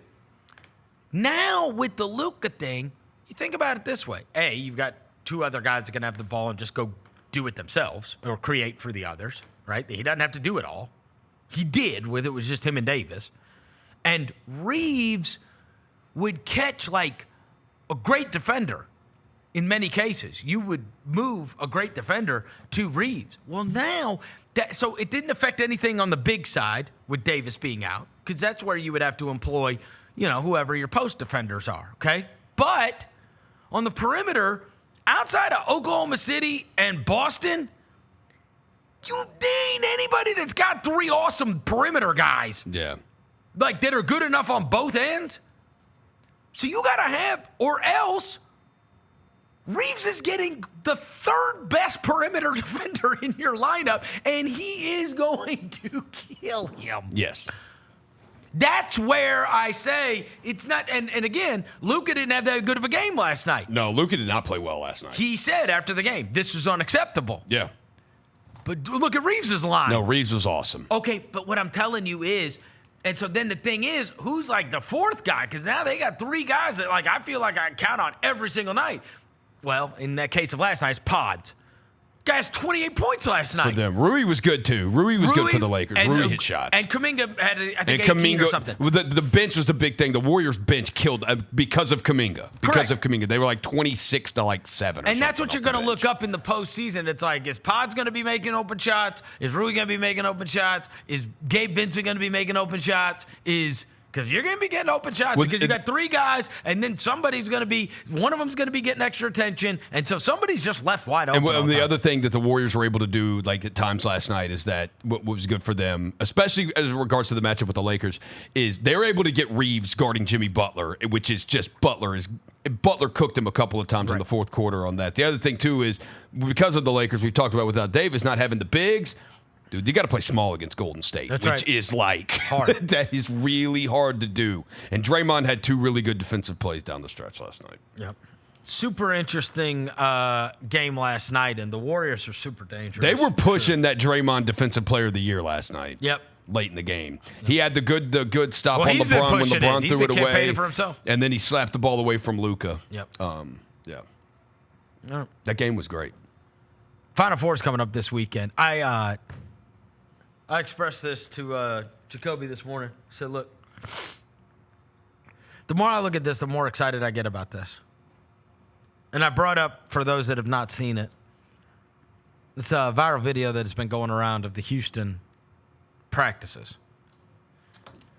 Speaker 11: Now, with the Luka thing, you think about it this way. A, you've got two other guys that can have the ball and just go do it themselves or create for the others, right? He doesn't have to do it all. He did with it was just him and Davis. And Reeves would catch like a great defender in many cases. You would move a great defender to Reeves. Well, now, so it didn't affect anything on the big side with Davis being out, because that's where you would have to employ, whoever your post defenders are, okay? But on the perimeter, outside of Oklahoma City and Boston, there ain't anybody that's got 3 awesome perimeter guys.
Speaker 12: Yeah.
Speaker 11: Like, that are good enough on both ends. So you got to have, or else Reeves is getting the 3rd best perimeter defender in your lineup, and he is going to kill him.
Speaker 12: Yes.
Speaker 11: That's where I say it's not. And again, Luka didn't have that good of a game last night.
Speaker 12: No, Luka did not play well last night.
Speaker 11: He said after the game, this is unacceptable.
Speaker 12: Yeah.
Speaker 11: But look at Reeves' line.
Speaker 12: No, Reeves was awesome.
Speaker 11: Okay, but what I'm telling you is, and so then the thing is, who's like the 4th guy? Because now they got 3 guys that like I feel like I count on every single night. Well, in that case of last night, it's Pods. Guys, 28 points last night.
Speaker 12: For them. Rui was good, too. Rui was good for the Lakers. Rui hit shots.
Speaker 11: And Kuminga had, I think, 18 or something.
Speaker 12: The bench was the big thing. The Warriors' bench killed because of Kuminga. They were like 26 to like 7 or
Speaker 11: And that's what you're going to look
Speaker 12: bench.
Speaker 11: up in the postseason. It's like, is Pods going to be making open shots? Is Rui going to be making open shots? Is Gabe Vincent going to be making open shots? Because you're going to be getting open shots because you got 3 guys, and then one of them's going to be getting extra attention, and so somebody's just left wide open.
Speaker 12: And the other thing that the Warriors were able to do, like at times last night, is that what was good for them, especially as regards to the matchup with the Lakers, is they were able to get Reeves guarding Jimmy Butler, which is just Butler cooked him a couple of times in the 4th quarter on that. The other thing too is because of the Lakers, we talked about without Davis not having the bigs. Dude, you got to play small against Golden State, which is like hard. That is really hard to do. And Draymond had 2 really good defensive plays down the stretch last night.
Speaker 11: Yep. Super interesting game last night, and the Warriors are super dangerous.
Speaker 12: They were pushing that Draymond Defensive Player of the Year last night.
Speaker 11: Yep.
Speaker 12: Late in the game, he had the good stop on
Speaker 11: he's been
Speaker 12: LeBron when
Speaker 11: pushing
Speaker 12: LeBron
Speaker 11: it.
Speaker 12: threw
Speaker 11: He's
Speaker 12: it
Speaker 11: been
Speaker 12: away,
Speaker 11: campaigning for himself.
Speaker 12: And then he slapped the ball away from Luka.
Speaker 11: Yep.
Speaker 12: Yeah.
Speaker 11: Yep.
Speaker 12: That game was great.
Speaker 11: Final Four is coming up this weekend. I expressed this to Jacoby this morning. I said, look, the more I look at this, the more excited I get about this. And I brought up, for those that have not seen it, it's a viral video that has been going around of the Houston practices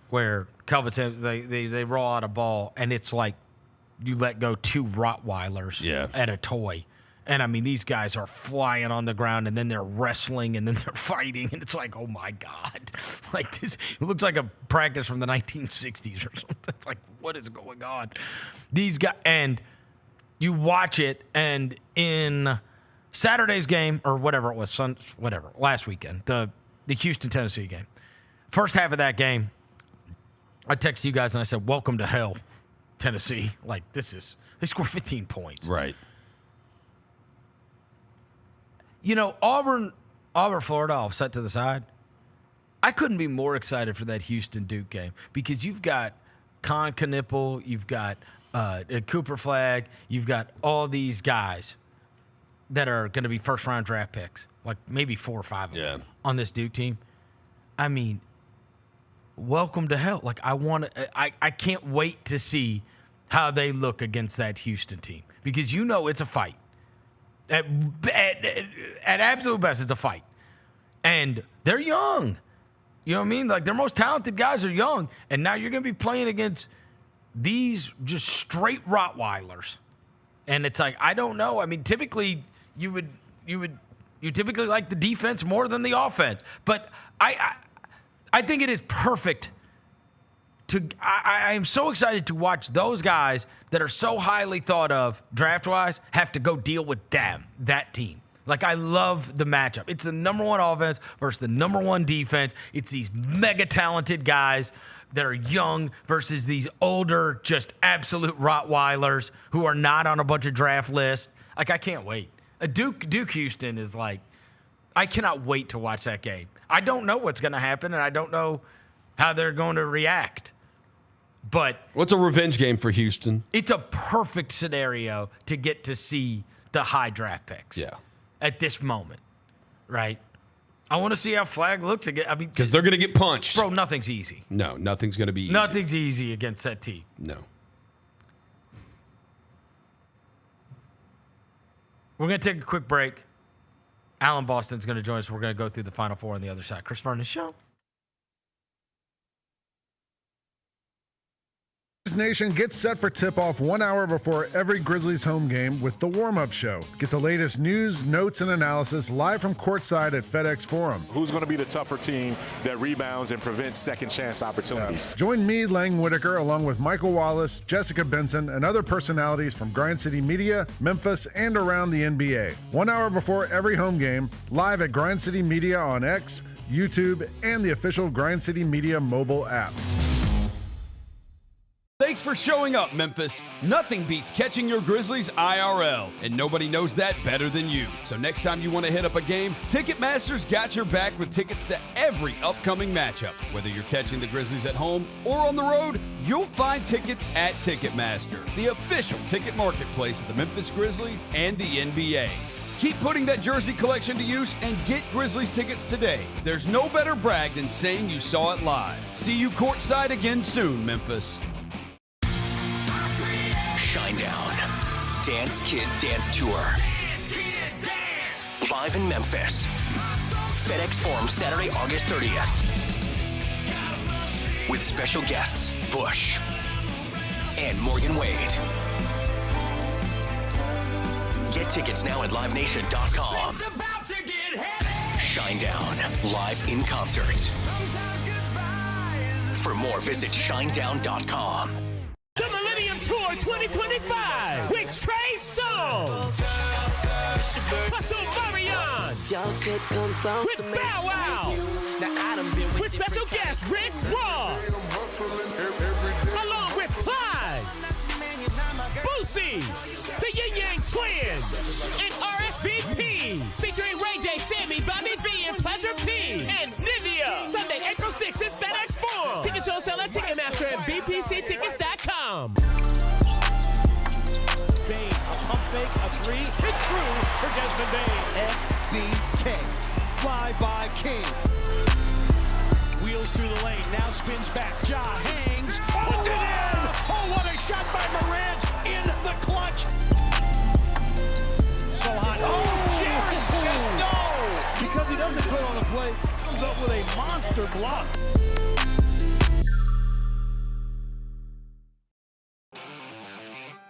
Speaker 11: where Kelvin, they roll out a ball, and it's like you let go 2 Rottweilers at a toy. And, I mean, these guys are flying on the ground, and then they're wrestling, and then they're fighting. And it's like, oh, my God. Like, this, it looks like a practice from the 1960s or something. It's like, what is going on? These guys, and you watch it, and in Saturday's game, or whatever it was, last weekend, the Houston-Tennessee game, first half of that game, I texted you guys, and I said, welcome to hell, Tennessee. Like, they scored 15 points.
Speaker 12: Right.
Speaker 11: Auburn, Florida, all set to the side. I couldn't be more excited for that Houston-Duke game because you've got Con Knipple, you've got Cooper Flagg, you've got all these guys that are going to be first-round draft picks, like maybe 4 or 5 of them on this Duke team. I mean, welcome to hell. Like, I can't wait to see how they look against that Houston team because it's a fight. At absolute best, it's a fight. And they're young. You know what I mean? Like, their most talented guys are young. And now you're going to be playing against these just straight Rottweilers. And it's like, I don't know. I mean, typically, you typically like the defense more than the offense. But I think it is perfect I am so excited to watch those guys that are so highly thought of draft-wise have to go deal with that team. Like, I love the matchup. It's the number 1 offense versus the number 1 defense. It's these mega-talented guys that are young versus these older, just absolute Rottweilers who are not on a bunch of draft lists. Like, I can't wait. Duke Houston is like, I cannot wait to watch that game. I don't know what's going to happen, and I don't know how they're going to react. But
Speaker 12: what's a revenge game for Houston?
Speaker 11: It's a perfect scenario to get to see the high draft picks.
Speaker 12: Yeah.
Speaker 11: At this moment, right? I want to see how Flagg looks again. I mean,
Speaker 12: because they're going to get punched.
Speaker 11: Bro, nothing's easy.
Speaker 12: No, nothing's going to be easy.
Speaker 11: Nothing's easy against that team.
Speaker 12: No.
Speaker 11: We're going to take a quick break. Alan Boston's going to join us. We're going to go through the Final Four on the other side. Chris Vernon Show.
Speaker 13: Nation gets set for tip-off 1 hour before every Grizzlies home game with the warm-up show. Get the latest news, notes, and analysis live from courtside at FedEx Forum.
Speaker 9: Who's going to be the tougher team that rebounds and prevents second chance opportunities?
Speaker 13: Join me, Lang Whitaker, along with Michael Wallace, Jessica Benson, and other personalities from Grind City Media, Memphis, and around the NBA. 1 hour before every home game, live at Grind City Media on X, YouTube, and the official Grind City Media mobile app.
Speaker 7: Thanks for showing up, Memphis. Nothing beats catching your Grizzlies IRL, and nobody knows that better than you. So next time you want to hit up a game, Ticketmaster's got your back with tickets to every upcoming matchup. Whether you're catching the Grizzlies at home or on the road, you'll find tickets at Ticketmaster, the official ticket marketplace of the Memphis Grizzlies and the NBA. Keep putting that jersey collection to use and get Grizzlies tickets today. There's no better brag than saying you saw it live. See you courtside again soon, Memphis.
Speaker 1: Shinedown. Dance Kid Dance Tour. Live in Memphis. FedEx Forum, Saturday, August 30th. With special guests, Bush and Morgan Wade. Get tickets now at livenation.com. Shinedown, live in concert. For more, visit shinedown.com.
Speaker 4: The Millennium Tour 2025 with Trey Songz. Hustle Marion. With Bow Wow. With special guest Rick Ross. Along with Plies, Boosie, the Yin Yang Twins, and RSVP. Featuring Ray J, Sammy, Bobby V, and Pleasure P. And Zivia. Sunday, April 6th at FedEx Forum. Tickets on sale at Ticketmaster and bpctickets.com.
Speaker 3: Bane, a pump fake, a three. It's through for Desmond Bane.
Speaker 14: FBK. Fly by King.
Speaker 3: Wheels through the lane, now spins back. Ja hangs, puts it in! Oh, what a shot by Morant in the clutch! So hot. Oh, Jared said no!
Speaker 14: Because he doesn't put on a play, comes up with a monster block.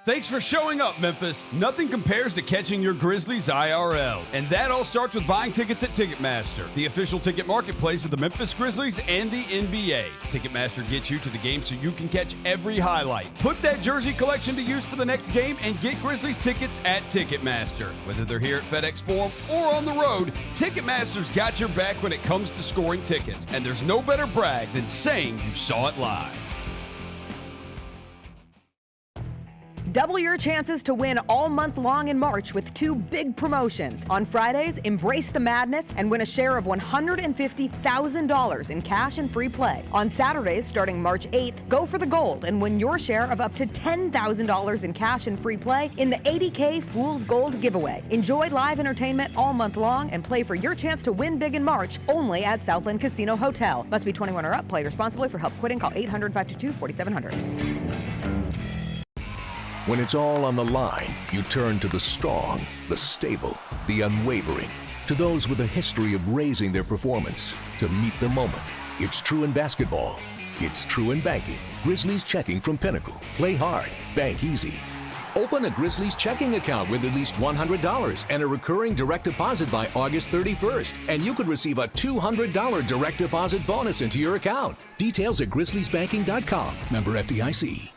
Speaker 7: Thanks for showing up, Memphis. Nothing compares to catching your Grizzlies IRL. And that all starts with buying tickets at Ticketmaster, the official ticket marketplace of the Memphis Grizzlies and the NBA. Ticketmaster gets you to the game so you can catch every highlight. Put that jersey collection to use for the next game and get Grizzlies tickets at Ticketmaster. Whether they're here at FedEx Forum or on the road, Ticketmaster's got your back when it comes to scoring tickets. And there's no better brag than saying you saw it live.
Speaker 15: Double your chances to win all month long in March with two big promotions. On Fridays, embrace the madness and win a share of $150,000 in cash and free play. On Saturdays, starting March 8th, go for the gold and win your share of up to $10,000 in cash and free play in the 80K Fool's Gold giveaway. Enjoy live entertainment all month long and play for your chance to win big in March only at Southland Casino Hotel. Must be 21 or up. Play responsibly. For help quitting, call 800-522-4700.
Speaker 10: When it's all on the line, you turn to the strong, the stable, the unwavering. To those with a history of raising their performance to meet the moment. It's true in basketball. It's true in banking. Grizzlies Checking from Pinnacle. Play hard. Bank easy. Open a Grizzlies checking account with at least $100 and a recurring direct deposit by August 31st. And you could receive a $200 direct deposit bonus into your account. Details at grizzliesbanking.com. Member FDIC.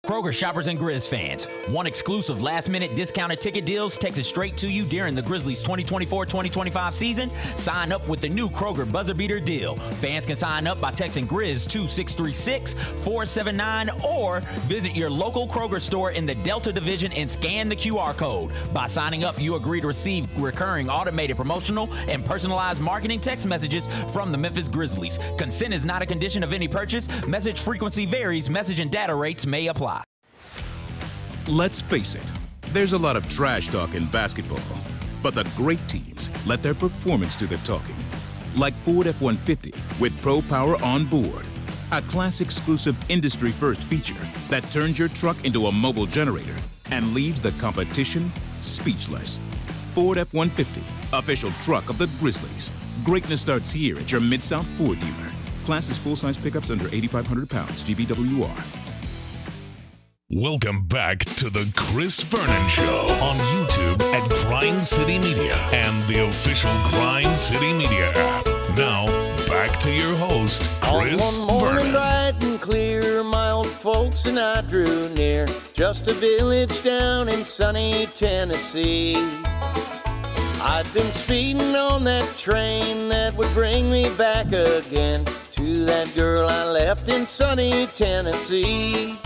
Speaker 16: Kroger shoppers and Grizz fans, one exclusive last-minute discounted ticket deals takes it straight to you during the Grizzlies 2024-2025 season. Sign up with the new Kroger Buzzer Beater deal. Fans can sign up by texting Grizz to 636-479 or visit your local Kroger store in the Delta Division and scan the QR code. By signing up, you agree to receive recurring automated promotional and personalized marketing text messages from the Memphis Grizzlies. Consent is not a condition of any purchase. Message frequency varies. Message and data rates may apply.
Speaker 17: Let's face it, there's a lot of trash talk in basketball, but the great teams let their performance do the talking. Like Ford F-150 with Pro Power on board, a class-exclusive industry-first feature that turns your truck into a mobile generator and leaves the competition speechless. Ford F-150, official truck of the Grizzlies. Greatness starts here at your Mid-South Ford dealer. Class is full-size pickups under 8,500 pounds. GBWR.
Speaker 10: Welcome back to the Chris Vernon Show on YouTube at Grind City Media and the official Grind City Media app. Now, back to your host, Chris
Speaker 18: On one morning
Speaker 10: Vernon.
Speaker 18: bright and clear, my old folks and I drew near, just a village down in sunny Tennessee. I'd been speeding on that train that would bring me back again to that girl I left in sunny Tennessee.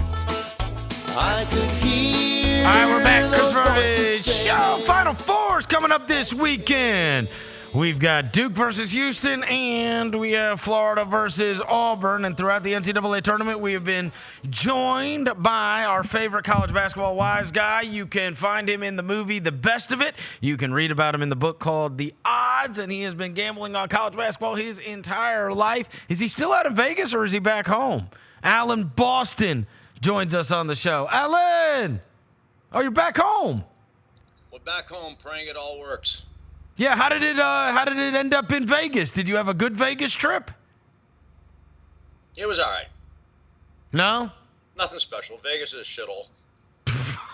Speaker 18: I could hear.
Speaker 11: All right, we're back. Chris
Speaker 18: those
Speaker 11: Vernon
Speaker 18: voices
Speaker 11: Show.
Speaker 18: say-
Speaker 11: Final Fours coming up this weekend. We've got Duke versus Houston, and we have Florida versus Auburn. And throughout the NCAA tournament, we have been joined by our favorite college basketball wise guy. You can find him in the movie The Best of It. You can read about him in the book called The Odds, and he has been gambling on college basketball his entire life. Is he still out in Vegas, or is he back home? Alan Boston joins us on the show. Alan! Oh, you're back home.
Speaker 19: We're back home praying it all works.
Speaker 11: Yeah, how did it end up in Vegas? Did you have a good Vegas trip?
Speaker 19: It was all right.
Speaker 11: No?
Speaker 19: Nothing special. Vegas is a shithole.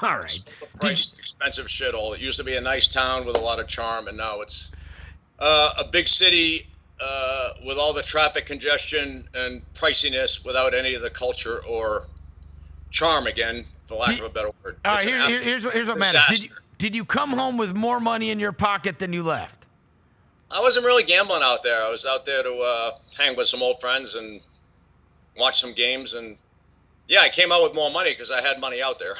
Speaker 11: All right.
Speaker 19: Priced, expensive shithole. It used to be a nice town with a lot of charm, and now it's a big city with all the traffic congestion and priciness without any of the culture or charm, again, for lack of a better word.
Speaker 11: All right,
Speaker 19: It's an
Speaker 11: here's what
Speaker 19: absolute
Speaker 11: matters.
Speaker 19: disaster.
Speaker 11: Did you come home with more money in your pocket than you left?
Speaker 19: I wasn't really gambling out there. I was out there to hang with some old friends and watch some games. And, yeah, I came out with more money because I had money out there.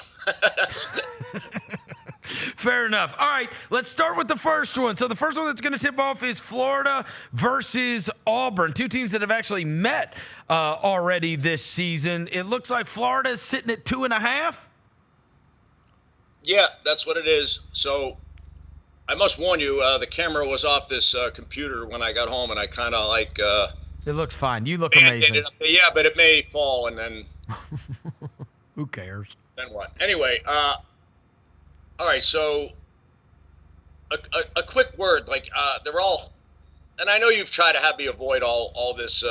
Speaker 11: Fair enough. All right, let's start with the first one. So the first one that's going to tip off is Florida versus Auburn, two teams that have actually met already this season. It looks like Florida is sitting at 2.5.
Speaker 19: Yeah, that's what it is. So I must warn you, the camera was off this computer when I got home, and I kind of like...
Speaker 11: it looks fine. You look
Speaker 19: band-aided
Speaker 11: amazing.
Speaker 19: it. Yeah, but it may fall, and then...
Speaker 11: Who cares?
Speaker 19: Then what? Anyway, all right, so a quick word. Like, they're all... And I know you've tried to have me avoid all this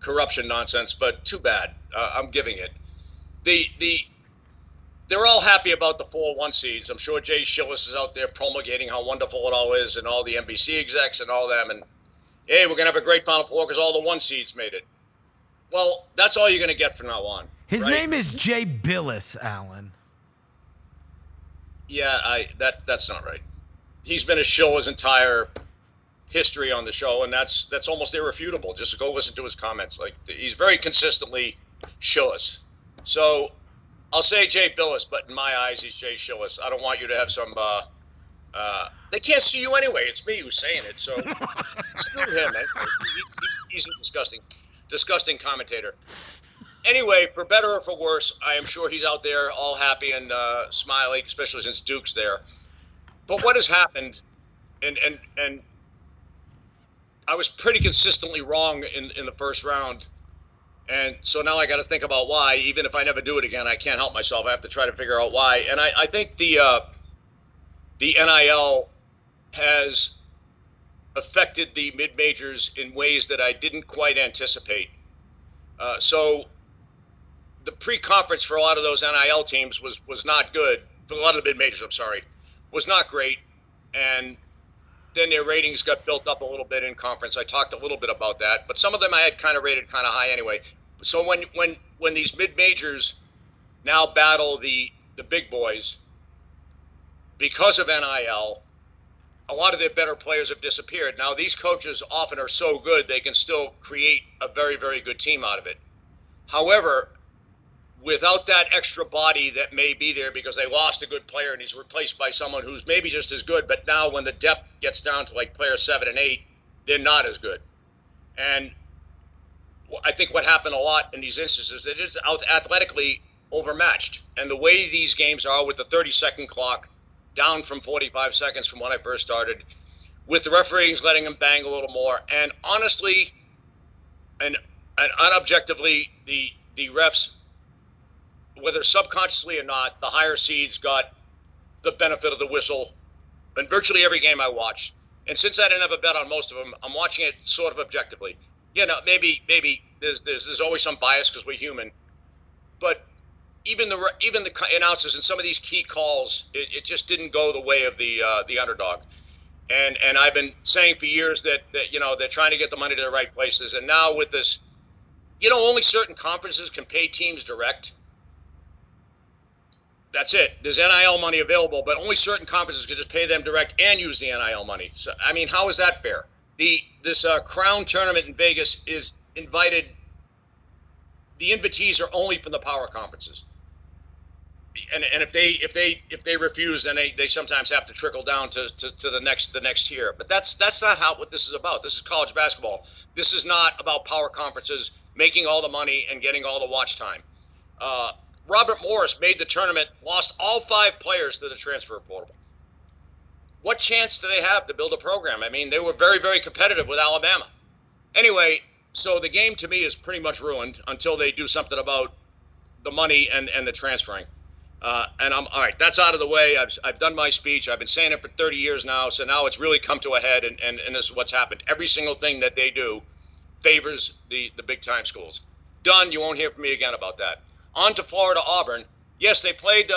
Speaker 19: corruption nonsense, but too bad. I'm giving it. They're all happy about the 4-1 seeds. I'm sure Jay Shillis is out there promulgating how wonderful it all is, and all the NBC execs and all them. And, hey, we're going to have a great Final Four because all the 1 seeds made it. Well, that's all you're going to get from now on.
Speaker 11: His
Speaker 19: right?
Speaker 11: name is Jay Billis, Alan.
Speaker 19: Yeah, that's not right. He's been a shill his entire history on the show, and that's almost irrefutable. Just go listen to his comments. Like, he's very consistently shillis. So I'll say Jay Billis, but in my eyes, he's Jay Shillis. I don't want you to have some. They can't see you anyway. It's me who's saying it, so screw him. He's a disgusting commentator. Anyway, for better or for worse, I am sure he's out there all happy and smiling, especially since Duke's there. But what has happened, and I was pretty consistently wrong in the first round. And so now I got to think about why. Even if I never do it again, I can't help myself. I have to try to figure out why. And I think the NIL has affected the mid-majors in ways that I didn't quite anticipate. So the pre-conference for a lot of those NIL teams was not good. For a lot of the mid-majors, I'm sorry, was not great. And then their ratings got built up a little bit in conference. I talked a little bit about that, but some of them I had kind of rated kind of high anyway. So when these mid-majors now battle the big boys, because of NIL, a lot of their better players have disappeared. Now, these coaches often are so good they can still create a very, very good team out of it. However, without that extra body that may be there because they lost a good player and he's replaced by someone who's maybe just as good, but now when the depth gets down to like player 7 and 8, they're not as good. And I think what happened a lot in these instances, they're just athletically overmatched. And the way these games are with the 30-second clock, down from 45 seconds from when I first started, with the referees letting them bang a little more. And honestly, and unobjectively, the refs, whether subconsciously or not, the higher seeds got the benefit of the whistle in virtually every game I watched. And since I didn't have a bet on most of them, I'm watching it sort of objectively. maybe there's always some bias because we're human, but even the announcers in some of these key calls, it just didn't go the way of the underdog. And I've been saying for years that they're trying to get the money to the right places. And now with this, only certain conferences can pay teams direct. That's it. There's NIL money available, but only certain conferences can just pay them direct and use the NIL money. So, I mean, how is that fair? This Crown tournament in Vegas is invited. The invitees are only from the power conferences. And if they refuse, then they sometimes have to trickle down to the next tier. But that's not what this is about. This is college basketball. This is not about power conferences making all the money and getting all the watch time. Robert Morris made the tournament, lost all 5 players to the transfer portal. What chance do they have to build a program? I mean, they were very, very competitive with Alabama. Anyway, so the game to me is pretty much ruined until they do something about the money and the transferring. And I'm all right. That's out of the way. I've done my speech. I've been saying it for 30 years now. So now it's really come to a head, and this is what's happened. Every single thing that they do favors the big time schools. Done. You won't hear from me again about that. On to Florida Auburn. Yes, they played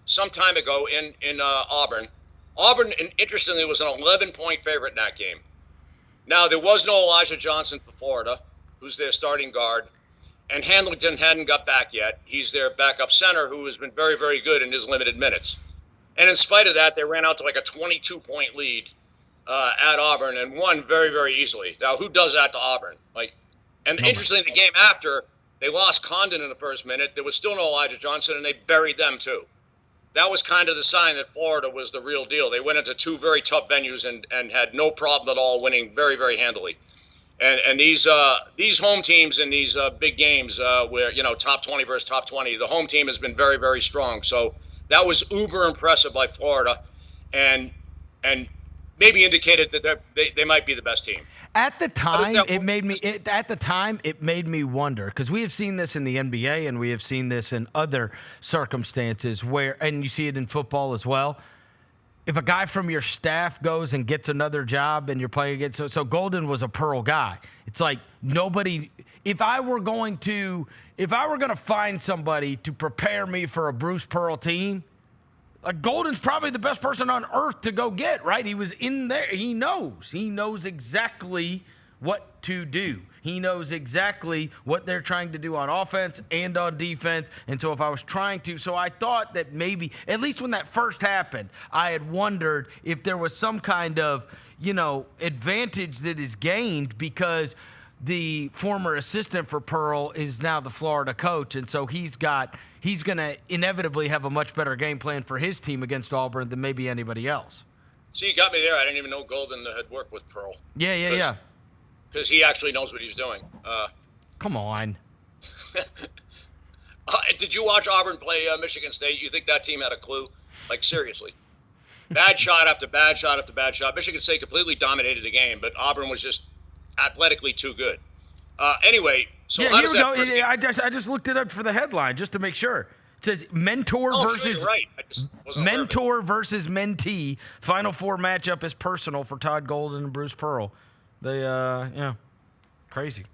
Speaker 19: some time ago in Auburn. Auburn, interestingly, was an 11-point favorite in that game. Now there was no Elijah Johnson for Florida, who's their starting guard. And Hamilton hadn't got back yet. He's their backup center who has been very, very good in his limited minutes. And in spite of that, they ran out to like a 22-point lead at Auburn and won very, very easily. Now, who does that to Auburn? Interestingly, the game after, they lost Condon in the first minute. There was still no Elijah Johnson, and they buried them too. That was kind of the sign that Florida was the real deal. They went into 2 very tough venues and had no problem at all winning very, very handily. And these home teams in these big games where, top 20 versus top 20, the home team has been very, very strong. So that was uber impressive by Florida and maybe indicated that they might be the best team.
Speaker 11: At the time, it made me wonder, because we have seen this in the NBA and we have seen this in other circumstances and you see it in football as well. If a guy from your staff goes and gets another job and you're playing against, so Golden was a Pearl guy. It's like nobody. If I were going to find somebody to prepare me for a Bruce Pearl team, Golden's probably the best person on earth to go get, right? He was in there. He knows exactly what to do. He knows exactly what they're trying to do on offense and on defense. And so if I was so I thought that maybe, at least when that first happened, I had wondered if there was some kind of, advantage that is gained because the former assistant for Pearl is now the Florida coach. And so he's going to inevitably have a much better game plan for his team against Auburn than maybe anybody else.
Speaker 19: See, you got me there. I didn't even know Golden had worked with Pearl.
Speaker 11: Yeah.
Speaker 19: Because he actually knows what he's doing.
Speaker 11: Come on.
Speaker 19: Did you watch Auburn play Michigan State? You think that team had a clue? Like, seriously. Bad shot after bad shot after bad shot. Michigan State completely dominated the game, but Auburn was just athletically too good. Anyway, so how does that first game?
Speaker 11: I just looked it up for the headline just to make sure. It says mentor versus mentee. Final 4 matchup is personal for Todd Golden and Bruce Pearl. They, crazy.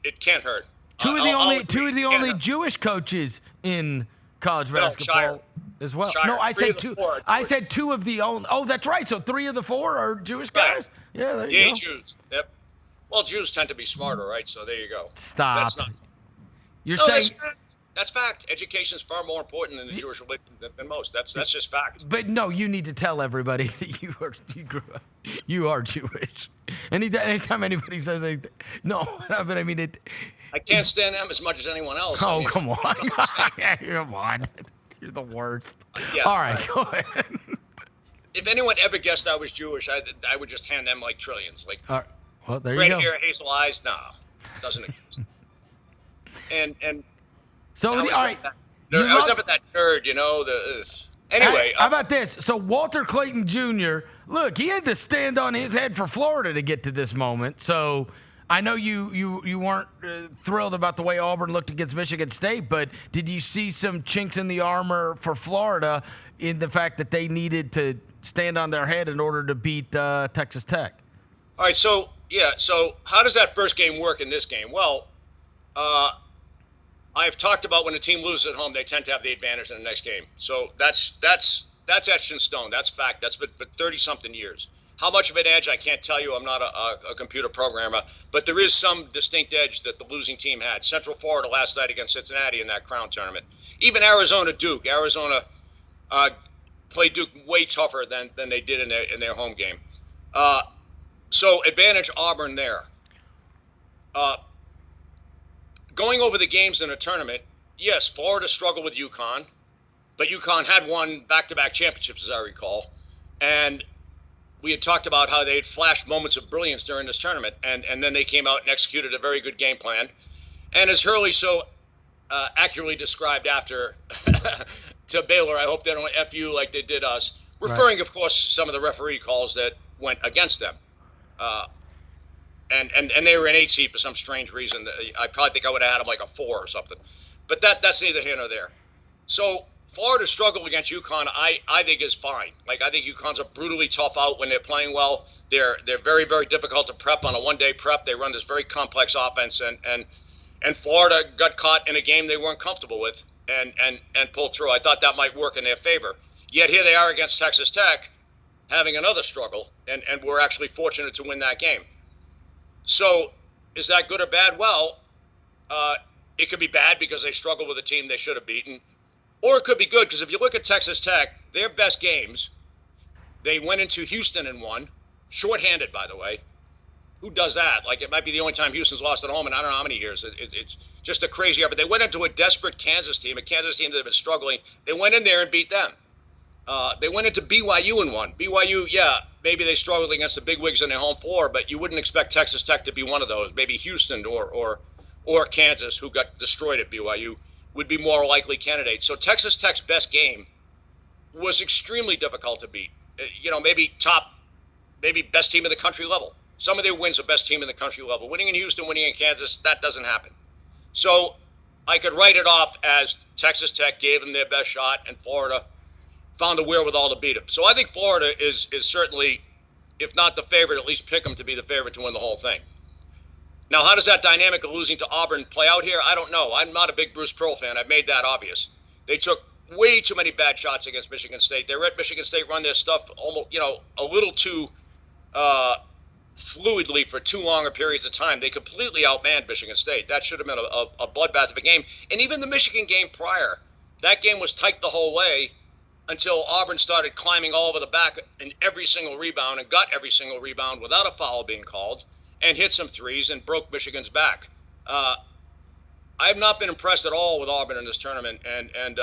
Speaker 19: It can't hurt.
Speaker 11: Two of the only Jewish coaches in college basketball as well.
Speaker 19: Shire.
Speaker 11: No, I said 2. I said 2 of the only. Oh, that's right. So 3 of the 4 are Jewish guys. Yeah, there you go.
Speaker 19: Jews. Yep. Well, Jews tend to be smarter, right? So there you go.
Speaker 11: Stop.
Speaker 19: That's not.
Speaker 11: You're saying.
Speaker 19: That's fact. Education is far more important in the Jewish religion than most. That's just fact.
Speaker 11: But no, you need to tell everybody that you are Jewish. Anytime anybody says anything, no, but I mean it.
Speaker 19: I can't stand them as much as anyone else.
Speaker 11: Oh, come on. Come on. You're the worst.
Speaker 19: Yeah,
Speaker 11: all right, go ahead.
Speaker 19: If anyone ever guessed I was Jewish, I would just hand them like trillions. Like,
Speaker 11: all right. Well, there you
Speaker 19: red
Speaker 11: go.
Speaker 19: hair, hazel eyes, doesn't exist. And
Speaker 11: so, all right.
Speaker 19: I was never that nerd, Anyway.
Speaker 11: How about this? So Walter Clayton Jr., look, he had to stand on his head for Florida to get to this moment. So, I know you weren't thrilled about the way Auburn looked against Michigan State, but did you see some chinks in the armor for Florida in the fact that they needed to stand on their head in order to beat Texas Tech?
Speaker 19: All right, so how does that first game work in this game? Well, I've talked about when a team loses at home, they tend to have the advantage in the next game. So that's etched in stone. That's fact. That's been for 30-something years. How much of an edge, I can't tell you. I'm not a computer programmer, but there is some distinct edge that the losing team had. Central Florida last night against Cincinnati in that Crown tournament. Even Arizona-Duke. Arizona played Duke way tougher than they did in their home game. So advantage Auburn there. Going over the games in a tournament, yes, Florida struggled with UConn, but UConn had won back-to-back championships, as I recall. And we had talked about how they had flashed moments of brilliance during this tournament, and then they came out and executed a very good game plan. And as Hurley so accurately described after to Baylor, I hope they don't F you like they did us, referring, of course, to some of the referee calls that went against them. And they were an 8 seed for some strange reason. I probably think I would have had them like a 4 or something. But that's neither here nor there. So Florida's struggle against UConn, I think, is fine. Like, I think UConn's a brutally tough out when they're playing well. They're very, very difficult to prep on a one-day prep. They run this very complex offense, and Florida got caught in a game they weren't comfortable with and pulled through. I thought that might work in their favor. Yet here they are against Texas Tech having another struggle, and we're actually fortunate to win that game. So is that good or bad? Well, it could be bad because they struggled with a team they should have beaten. Or it could be good because if you look at Texas Tech, their best games, they went into Houston and won, shorthanded, by the way. Who does that? Like, it might be the only time Houston's lost at home in I don't know how many years. It's just a crazy effort. They went into a desperate Kansas team, a Kansas team that had been struggling. They went in there and beat them. They went into BYU and won. BYU, yeah, maybe they struggled against the bigwigs on their home floor, but you wouldn't expect Texas Tech to be one of those. Maybe Houston or Kansas, who got destroyed at BYU, would be more likely candidates. So Texas Tech's best game was extremely difficult to beat. Maybe best team in the country level. Some of their wins are best team in the country level. Winning in Houston, winning in Kansas, that doesn't happen. So I could write it off as Texas Tech gave them their best shot, and Florida found the wherewithal to beat them. So I think Florida is certainly, if not the favorite, at least pick them to be the favorite to win the whole thing. Now, how does that dynamic of losing to Auburn play out here? I don't know. I'm not a big Bruce Pearl fan. I've made that obvious. They took way too many bad shots against Michigan State. They let Michigan State run their stuff almost, a little too fluidly for too longer periods of time. They completely outmanned Michigan State. That should have been a bloodbath of a game. And even the Michigan game prior, that game was tight the whole way until Auburn started climbing all over the back in every single rebound and got every single rebound without a foul being called and hit some threes and broke Michigan's back. I have not been impressed at all with Auburn in this tournament, and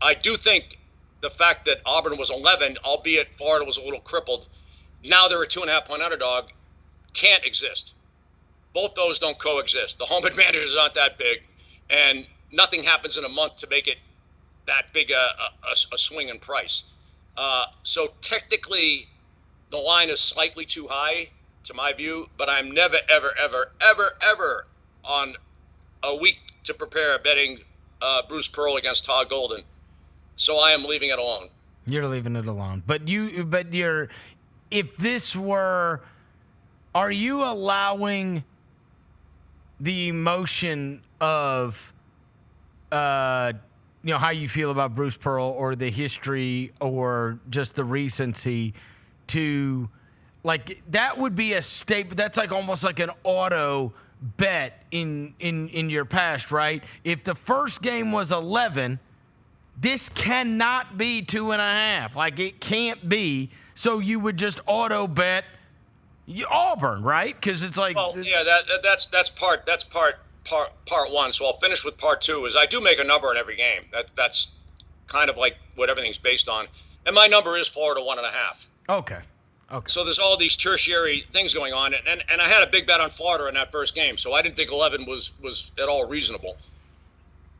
Speaker 19: I do think the fact that Auburn was 11, albeit Florida was a little crippled, now they're a 2.5-point underdog, can't exist. Both those don't coexist. The home advantage is not that big, and nothing happens in a month to make it that big a swing in price. So technically, the line is slightly too high, to my view, but I'm never, ever, ever, ever, ever on a week to prepare betting Bruce Pearl against Todd Golden. So I am leaving it alone.
Speaker 11: You're leaving it alone. If this were, are you allowing the emotion of, how you feel about Bruce Pearl or the history or just the recency to, like, that would be a statement. That's like almost like an auto bet in your past, right? If the first game was 11, this cannot be 2.5. Like, it can't be. So you would just auto bet Auburn, right? Because it's like,
Speaker 19: well, yeah, that's part one. So I'll finish with part two. Is I do make a number in every game. That's kind of like what everything's based on, and my number is Florida 1.5.
Speaker 11: Okay.
Speaker 19: So there's all these tertiary things going on, and I had a big bet on Florida in that first game, so I didn't think 11 was at all reasonable.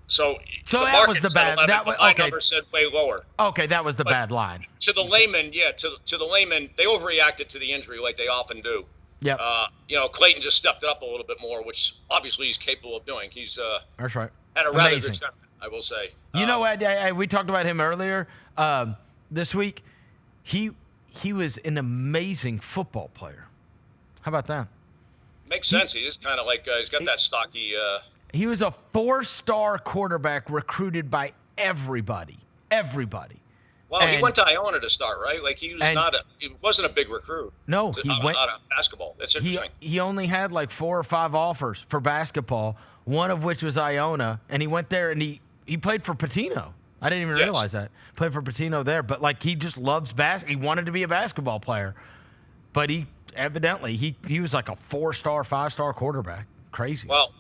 Speaker 19: So the
Speaker 11: that was the bad.
Speaker 19: 11,
Speaker 11: That was,
Speaker 19: my
Speaker 11: okay.
Speaker 19: number said way lower.
Speaker 11: Okay, that was the bad line.
Speaker 19: To the layman, to the layman, they overreacted to the injury like they often do.
Speaker 11: Yep.
Speaker 19: Clayton just stepped it up a little bit more, which obviously he's capable of doing. He's
Speaker 11: That's right.
Speaker 19: had a rather
Speaker 11: Amazing.
Speaker 19: good sentiment, I will say.
Speaker 11: You know what? We talked about him earlier this week. He was an amazing football player. How about that?
Speaker 19: Makes sense. He is kind of like he's got that stocky.
Speaker 11: He was a 4-star quarterback recruited by everybody. Everybody.
Speaker 19: Well, he went to Iona to start, right? Like he wasn't a big recruit.
Speaker 11: No, he went
Speaker 19: out of basketball. That's interesting.
Speaker 11: He only had like 4 or 5 offers for basketball, one of which was Iona, and he went there and he played for Patino. I didn't even realize that. Played for Patino there, but like he just loves basketball. He wanted to be a basketball player, but he was like a 4-star, 5-star quarterback. Crazy.
Speaker 19: Well,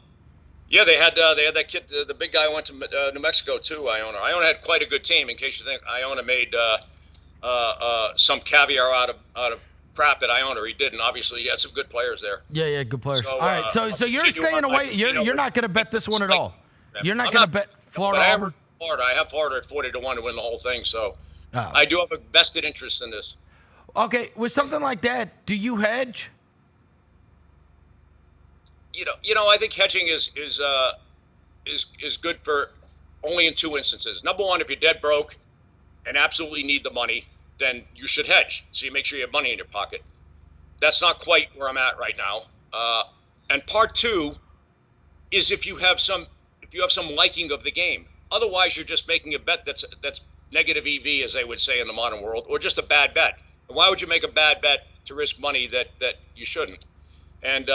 Speaker 19: yeah, they had that kid. The big guy went to New Mexico too. Iona. Iona had quite a good team. In case you think Iona made some caviar out of crap at Iona, he didn't. Obviously, he had some good players there.
Speaker 11: Yeah, good players.
Speaker 19: So,
Speaker 11: all right, so you're staying away. You're not going to bet this one at all. You're not going to bet Florida.
Speaker 19: But I have Florida. I have Florida at 40-1 to win the whole thing. So I do have a vested interest in this.
Speaker 11: Okay, with something like that, do you hedge?
Speaker 19: I think hedging is good for only in 2 instances. Number one, if you're dead broke and absolutely need the money, then you should hedge. So you make sure you have money in your pocket. That's not quite where I'm at right now. And part 2 is if you have some liking of the game. Otherwise, you're just making a bet that's negative EV, as they would say in the modern world, or just a bad bet. And why would you make a bad bet to risk money that you shouldn't? And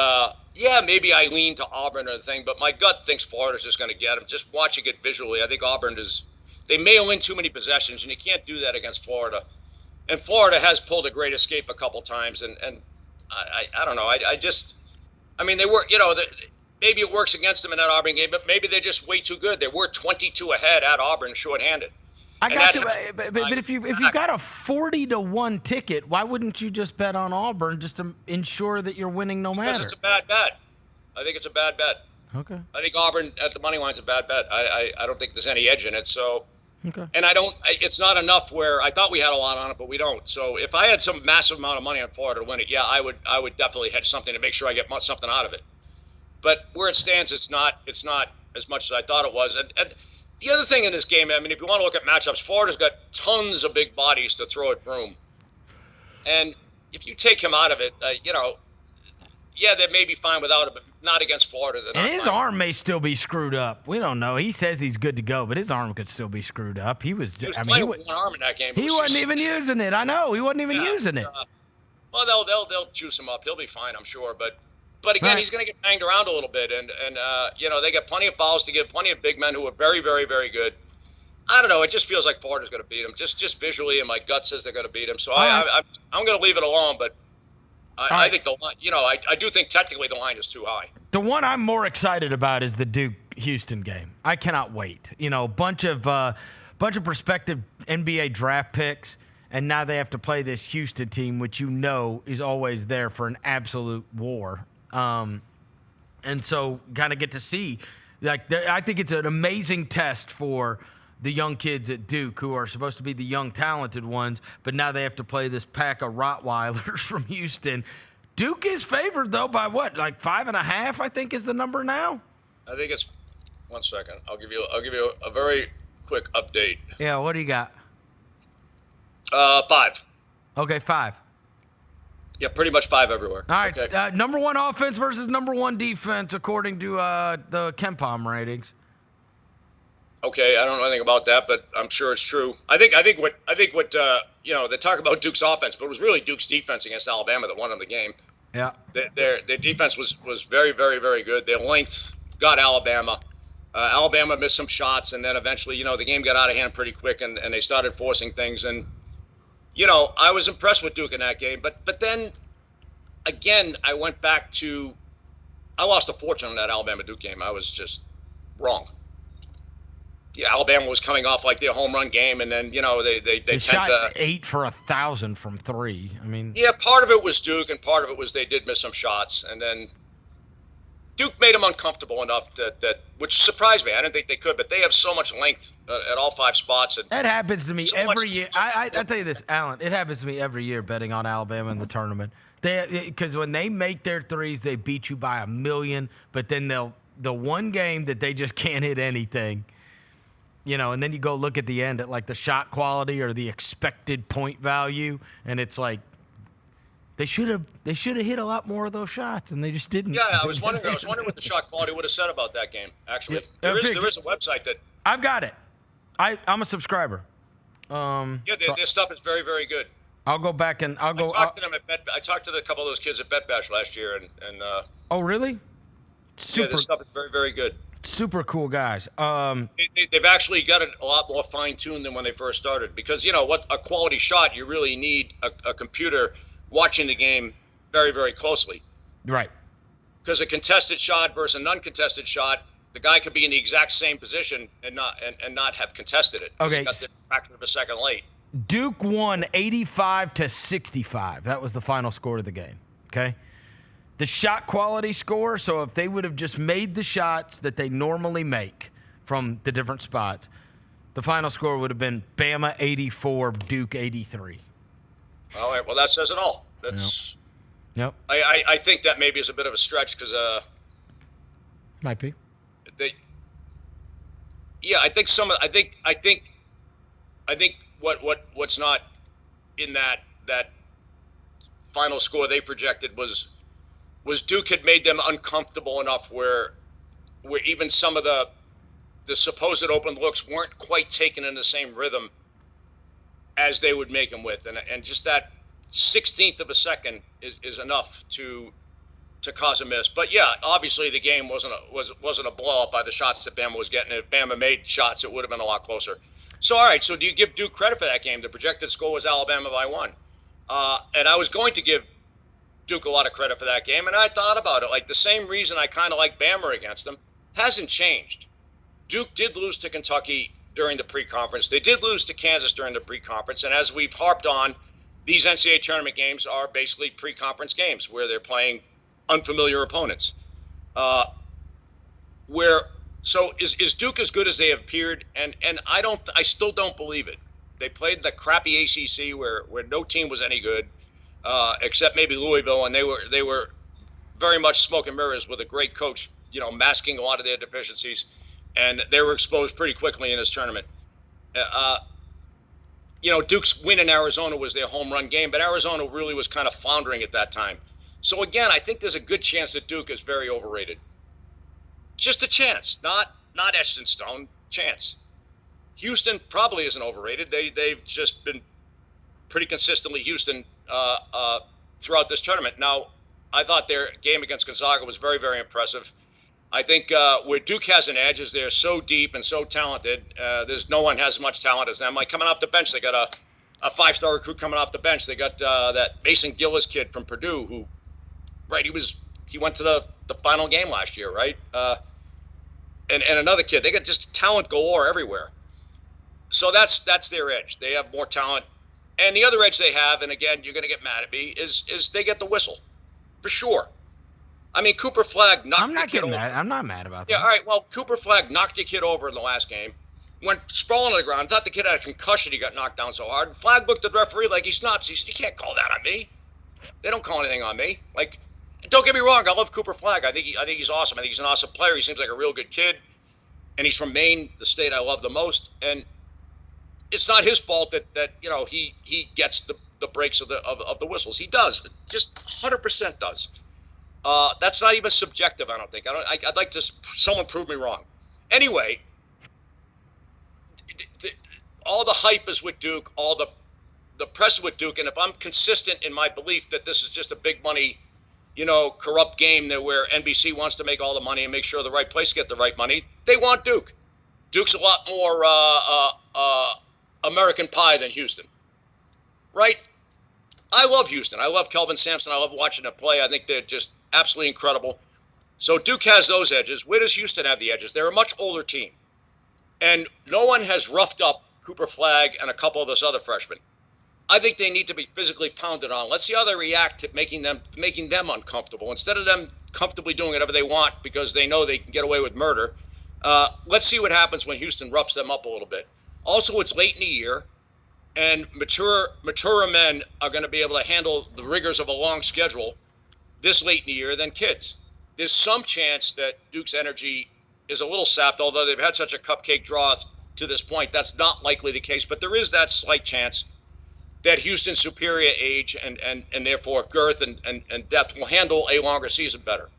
Speaker 19: maybe I lean to Auburn or the thing, but my gut thinks Florida's just going to get them. Just watching it visually, I think Auburn they mail in too many possessions, and you can't do that against Florida. And Florida has pulled a great escape a couple times, and I don't know. They were, maybe it works against them in that Auburn game, but maybe they're just way too good. They were 22 ahead at Auburn, shorthanded.
Speaker 11: I got you, but if you got a 40-1 ticket, why wouldn't you just bet on Auburn just to ensure that you're winning no matter?
Speaker 19: Because it's a bad bet. I think it's a bad bet.
Speaker 11: Okay.
Speaker 19: I think Auburn at the money line's a bad bet. I don't think there's any edge in it. So.
Speaker 11: Okay.
Speaker 19: And it's not enough where I thought we had a lot on it, but we don't. So if I had some massive amount of money on Florida to win it, I would definitely hedge something to make sure I get something out of it. But where it stands, it's not as much as I thought it was. And the other thing in this game, if you want to look at matchups, Florida's got tons of big bodies to throw at Broom. And if you take him out of it, they may be fine without it, but not against Florida.
Speaker 11: And his arm may still be screwed up. We don't know. He says he's good to go, but his arm could still be screwed up. He was
Speaker 19: playing with one arm in that game.
Speaker 11: He wasn't even using it. I know. He wasn't even using it.
Speaker 19: Well, they'll juice him up. He'll be fine, I'm sure. But again, he's going to get banged around a little bit, and they got plenty of fouls to give, plenty of big men who are very, very, very good. I don't know. It just feels like Florida's going to beat him, just visually, and my gut says they're going to beat him. So I'm going to leave it alone, but I think the line. I do think technically the line is too high.
Speaker 11: The one I'm more excited about is the Duke-Houston game. I cannot wait. Bunch of prospective NBA draft picks, and now they have to play this Houston team, which is always there for an absolute war. And so kind of get to see, I think it's an amazing test for the young kids at Duke who are supposed to be the young talented ones, but now they have to play this pack of Rottweilers from Houston. Duke is favored though by what, like 5.5? I think is the number now.
Speaker 19: I think it's 1 second. I'll give you a very quick update.
Speaker 11: Yeah, what do you got?
Speaker 19: 5.
Speaker 11: Okay, 5.
Speaker 19: Yeah, pretty much 5 everywhere.
Speaker 11: All right,
Speaker 19: okay.
Speaker 11: Number 1 offense versus number 1 defense according to the KenPom ratings.
Speaker 19: Okay, I don't know anything about that, but I'm sure it's true. I think what they talk about Duke's offense, but it was really Duke's defense against Alabama that won them the game.
Speaker 11: Yeah.
Speaker 19: Their defense was very, very, very good. Their length got Alabama. Alabama missed some shots, and then eventually, the game got out of hand pretty quick, and they started forcing things. And I was impressed with Duke in that game, but then again, I went back to I lost a fortune on that Alabama Duke game. I was just wrong. Yeah, Alabama was coming off like their home run game, and then they tend
Speaker 11: shot
Speaker 19: to
Speaker 11: 8 for 1,000 from 3. I mean,
Speaker 19: yeah, part of it was Duke, and part of it was they did miss some shots, and then Duke made them uncomfortable enough that which surprised me. I didn't think they could, but they have so much length at all 5 spots. And
Speaker 11: that happens to me every year. I tell you this, Alan, it happens to me every year betting on Alabama in the tournament. Because when they make their threes, they beat you by 1,000,000. But then the one game that they just can't hit anything, and then you go look at the end at like the shot quality or the expected point value, and it's like they should have hit a lot more of those shots, and they just didn't.
Speaker 19: Yeah, I was wondering what the shot quality would have said about that game. Actually, there is a website that
Speaker 11: I've got it. I'm a subscriber.
Speaker 19: Their stuff is very, very good.
Speaker 11: I'll go back and I'll go.
Speaker 19: I talked to them I talked to a couple of those kids at Bet Bash last year, and
Speaker 11: oh, really?
Speaker 19: Yeah, this stuff is very, very good.
Speaker 11: Super cool guys.
Speaker 19: They've actually got it a lot more fine-tuned than when they first started, because what a quality shot, you really need a computer watching the game very, very closely.
Speaker 11: Right.
Speaker 19: Because a contested shot versus a non-contested shot, the guy could be in the exact same position and not have contested it.
Speaker 11: Okay.
Speaker 19: He got the factor of a second late.
Speaker 11: Duke won 85-65. That was the final score of the game. Okay. The shot quality score, so if they would have just made the shots that they normally make from the different spots, the final score would have been Bama 84, Duke 83.
Speaker 19: All right, well, that says it all. That's.
Speaker 11: Yep.
Speaker 19: I think that maybe is a bit of a stretch because
Speaker 11: might be.
Speaker 19: I think what's not in that final score they projected was Duke had made them uncomfortable enough where even some of the supposed open looks weren't quite taken in the same rhythm as they would make them with, and just that 16th of a second is enough to cause a miss. But yeah, obviously the game wasn't a blow up by the shots that Bama was getting. If Bama made shots, it would have been a lot closer. So all right, so do you give Duke credit for that game? The projected score was Alabama by 1, and I was going to give Duke a lot of credit for that game, and I thought about it. Like, the same reason I kind of like Bama against them hasn't changed. Duke did lose to Kentucky during the pre-conference. They did lose to Kansas during the pre-conference, and as we've harped on, these NCAA tournament games are basically pre-conference games where they're playing unfamiliar opponents. Is Duke as good as they have appeared? And I still don't believe it. They played the crappy ACC where no team was any good, except maybe Louisville, and they were very much smoke and mirrors with a great coach, masking a lot of their deficiencies, and they were exposed pretty quickly in this tournament. Duke's win in Arizona was their home run game, but Arizona really was kind of floundering at that time. So again, I think there's a good chance that Duke is very overrated. Just a chance, not etched in stone, chance. Houston probably isn't overrated. They've just been pretty consistently Houston throughout this tournament. Now, I thought their game against Gonzaga was very, very impressive. I think where Duke has an edge is they're so deep and so talented. There's no one has as much talent as them. Like, coming off the bench, they got a 5-star recruit coming off the bench. They got that Mason Gillis kid from Purdue who, right, he went to the final game last year, right? And another kid. They got just talent galore everywhere. So that's their edge. They have more talent. And the other edge they have, and again, you're going to get mad at me, is they get the whistle, for sure. I mean, Cooper Flagg knocked the kid over.
Speaker 11: I'm not mad about that.
Speaker 19: Yeah, all right. Well, Cooper Flagg knocked the kid over in the last game. Went sprawling on the ground. Thought the kid had a concussion. He got knocked down so hard. Flagg looked at the referee like he's nuts. He can't call that on me. They don't call anything on me. Like, don't get me wrong. I love Cooper Flagg. I think he's awesome. I think he's an awesome player. He seems like a real good kid. And he's from Maine, the state I love the most. And it's not his fault that he gets the breaks of the whistles. He does. Just 100% does. That's not even subjective, I don't think. I'd like to someone prove me wrong. Anyway, all the hype is with Duke, all the press is with Duke, and if I'm consistent in my belief that this is just a big money, corrupt game where NBC wants to make all the money and make sure the right place get the right money, they want Duke. Duke's a lot more American pie than Houston, right? I love Houston. I love Kelvin Sampson. I love watching them play. I think they're just absolutely incredible. So Duke has those edges. Where does Houston have the edges? They're a much older team. And no one has roughed up Cooper Flagg and a couple of those other freshmen. I think they need to be physically pounded on. Let's see how they react to making them uncomfortable. Instead of them comfortably doing whatever they want because they know they can get away with murder, let's see what happens when Houston roughs them up a little bit. Also, it's late in the year. and maturer men are going to be able to handle the rigors of a long schedule this late in the year than kids. There's some chance that Duke's energy is a little sapped, although they've had such a cupcake draw to this point. That's not likely the case, but there is that slight chance that Houston's superior age and therefore girth and depth will handle a longer season better.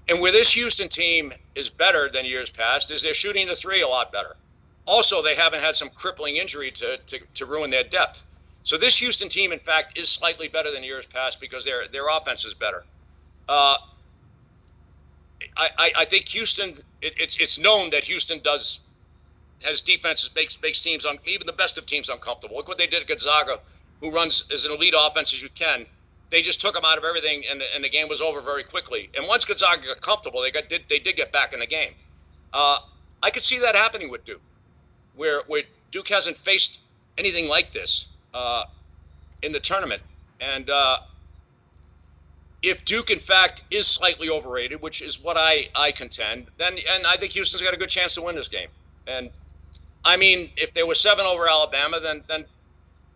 Speaker 19: And where this Houston team is better than years past is they're shooting the three a lot better. Also, they haven't had some crippling injury to ruin their depth. So this Houston team, in fact, is slightly better than years past because their offense is better. I think Houston. It's known that Houston has defenses makes teams even the best of teams uncomfortable. Look what they did at Gonzaga, who runs as an elite offense as you can. They just took them out of everything, and the game was over very quickly. And once Gonzaga got comfortable, they did get back in the game. I could see that happening with Duke, where Duke hasn't faced anything like this in the tournament. And if Duke, in fact, is slightly overrated, which is what I contend, then I think Houston's got a good chance to win this game. And I mean, if there was 7 over Alabama, then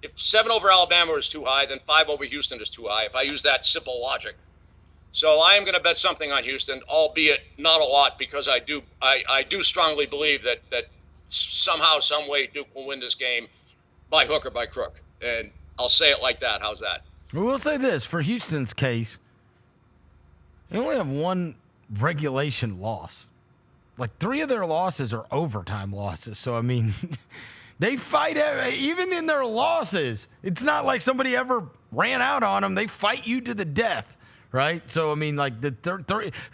Speaker 19: if 7 over Alabama is too high, then 5 over Houston is too high, if I use that simple logic. So I am going to bet something on Houston, albeit not a lot, because I do strongly believe that somehow, some way, Duke will win this game by hook or by crook. And I'll say it like that. How's that?
Speaker 11: Well, we'll say this. For Houston's case, they only have one regulation loss. Like 3 of their losses are overtime losses. So, I mean, they fight even in their losses. It's not like somebody ever ran out on them. They fight you to the death, right? So, I mean, like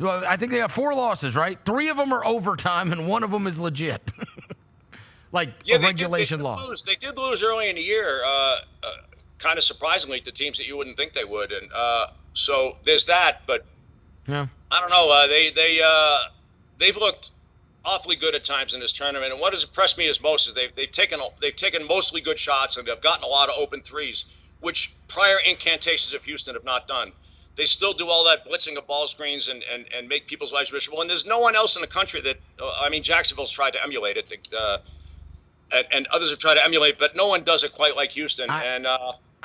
Speaker 11: well, I think they have 4 losses, right? 3 of them are overtime, and 1 of them is legit. Like a regulation loss.
Speaker 19: They did lose early in the year, kind of surprisingly to teams that you wouldn't think they would. And so there's that. But
Speaker 11: yeah,
Speaker 19: I don't know. They've looked awfully good at times in this tournament. And what has impressed me as most is they've taken mostly good shots, and they've gotten a lot of open threes, which prior incantations of Houston have not done. They still do all that blitzing of ball screens and make people's lives miserable. And there's no one else in the country that Jacksonville's tried to emulate it. And others have tried to emulate, but no one does it quite like Houston.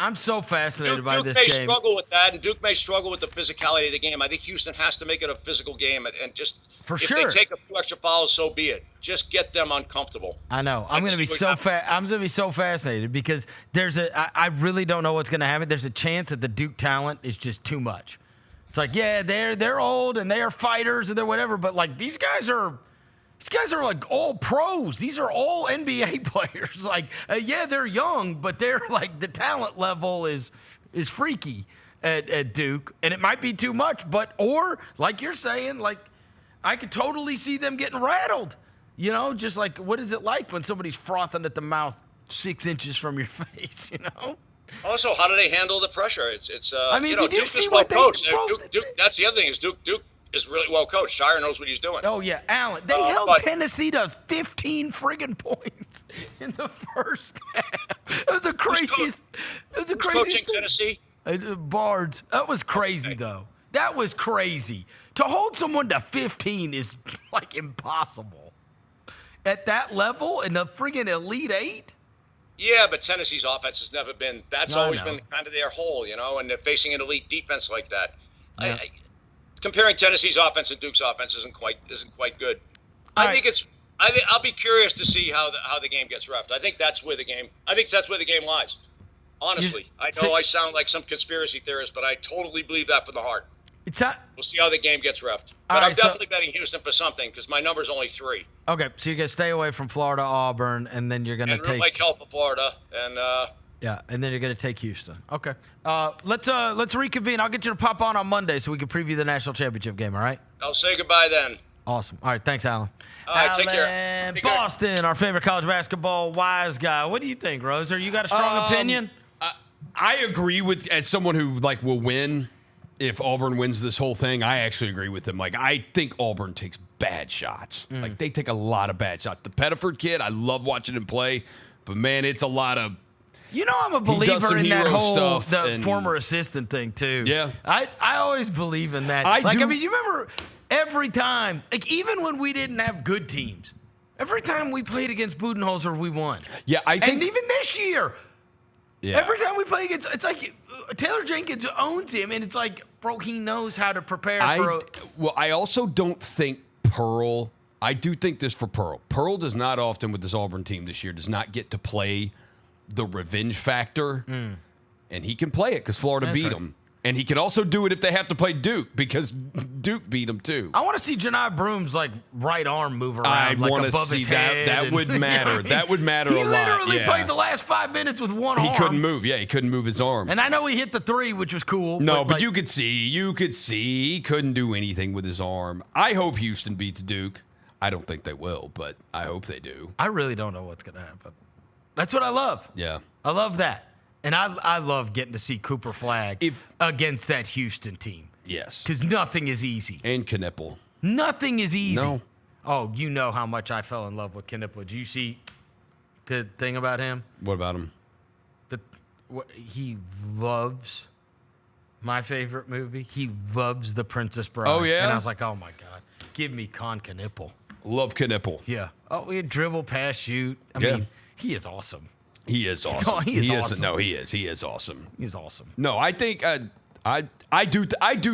Speaker 11: I'm so fascinated by this
Speaker 19: game. Duke may struggle with that, and Duke may struggle with the physicality of the game. I think Houston has to make it a physical game, and just if they take a few extra fouls, so be it. Just get them uncomfortable.
Speaker 11: I know. I'm going to be so fascinated because I really don't know what's going to happen. There's a chance that the Duke talent is just too much. It's like, yeah, they're old and they are fighters and they're whatever, but like these guys are like all pros. These are all NBA players. Like, yeah, they're young, but they're like the talent level is freaky at Duke, and it might be too much. Or like you're saying, like I could totally see them getting rattled. You know, just like what is it like when somebody's frothing at the mouth 6 inches from your face? You know.
Speaker 19: Also, how do they handle the pressure? It's
Speaker 11: I mean,
Speaker 19: Duke is well coached. Duke. That's the other thing is Duke is really well coached. Shire knows what he's doing.
Speaker 11: Oh, yeah. Allen, they held Tennessee to 15 friggin' points in the first half. It was a crazy.
Speaker 19: Who's coaching Tennessee?
Speaker 11: Bards. That was crazy, though. That was crazy. To hold someone to 15 is like impossible. At that level, in the friggin' Elite Eight?
Speaker 19: Yeah, but Tennessee's offense has never been. That's always been kind of their hole, you know, and they're facing an elite defense like that. Yeah. Comparing Tennessee's offense and Duke's offense isn't quite good. I'll be curious to see how the game gets reffed. I think that's where the game lies. Honestly, I know I sound like some conspiracy theorist, but I totally believe that from the heart. We'll see how the game gets reffed. But I'm definitely betting Houston for something because my number's only 3.
Speaker 11: Okay, so you're gonna stay away from Florida, Auburn, and then you're gonna take
Speaker 19: like hell for Florida, and
Speaker 11: yeah, and then you're gonna take Houston. Okay, let's reconvene. I'll get you to pop on Monday so we can preview the national championship game. All right.
Speaker 19: I'll say goodbye then.
Speaker 11: Awesome. All right, thanks, Alan.
Speaker 19: All right, take care.
Speaker 11: Boston, our favorite college basketball wise guy. What do you think, Roser? You got a strong opinion?
Speaker 12: I agree with as someone who like will win. If Auburn wins this whole thing, I actually agree with him. Like, I think Auburn takes bad shots. Like, they take a lot of bad shots. The Pettiford kid, I love watching him play, but man, it's a lot of.
Speaker 11: You know, I'm a believer in that whole former assistant thing too.
Speaker 12: Yeah,
Speaker 11: I always believe in that. I mean, you remember every time, like even when we didn't have good teams, every time we played against Budenholzer, we won.
Speaker 12: Yeah, I think,
Speaker 11: and even this year.
Speaker 12: Yeah.
Speaker 11: Every time we play against, it's like Taylor Jenkins owns him, and it's like, bro, he knows how to prepare for.
Speaker 12: Well, I also don't think Pearl. I do think this for Pearl. Pearl does not often with this Auburn team this year does not get to play the revenge factor, and he can play it because Florida beat him. And he can also do it if they have to play Duke because Duke beat him too.
Speaker 11: I want to see Janai Broom's like right arm move around.
Speaker 12: I
Speaker 11: like
Speaker 12: want to
Speaker 11: above
Speaker 12: see
Speaker 11: his
Speaker 12: that.
Speaker 11: head
Speaker 12: That would matter.
Speaker 11: You know what I mean?
Speaker 12: That would matter a lot.
Speaker 11: He literally
Speaker 12: yeah.
Speaker 11: played the last 5 minutes with one arm.
Speaker 12: He couldn't move. Yeah, he couldn't move his arm.
Speaker 11: And I know he hit the 3, which was cool.
Speaker 12: No, but
Speaker 11: like,
Speaker 12: you could see he couldn't do anything with his arm. I hope Houston beats Duke. I don't think they will, but I hope they do.
Speaker 11: I really don't know what's going to happen. That's what I love.
Speaker 12: Yeah.
Speaker 11: I love that. And I love getting to see Cooper Flagg against that Houston team.
Speaker 12: Yes.
Speaker 11: Because nothing is easy.
Speaker 12: And Knipple.
Speaker 11: Nothing is easy.
Speaker 12: No.
Speaker 11: Oh, you know how much I fell in love with Knipple. Did you see the thing about him?
Speaker 12: What about him?
Speaker 11: He loves my favorite movie. He loves The Princess Bride.
Speaker 12: Oh, yeah?
Speaker 11: And I was like, oh, my God. Give me Con Knipple.
Speaker 12: Love Knipple.
Speaker 11: Yeah. Oh, we had dribble, pass, shoot. I mean, he is awesome.
Speaker 12: He is awesome.
Speaker 11: He is awesome.
Speaker 12: No, he is. He is awesome.
Speaker 11: He's awesome.
Speaker 12: No, I think I do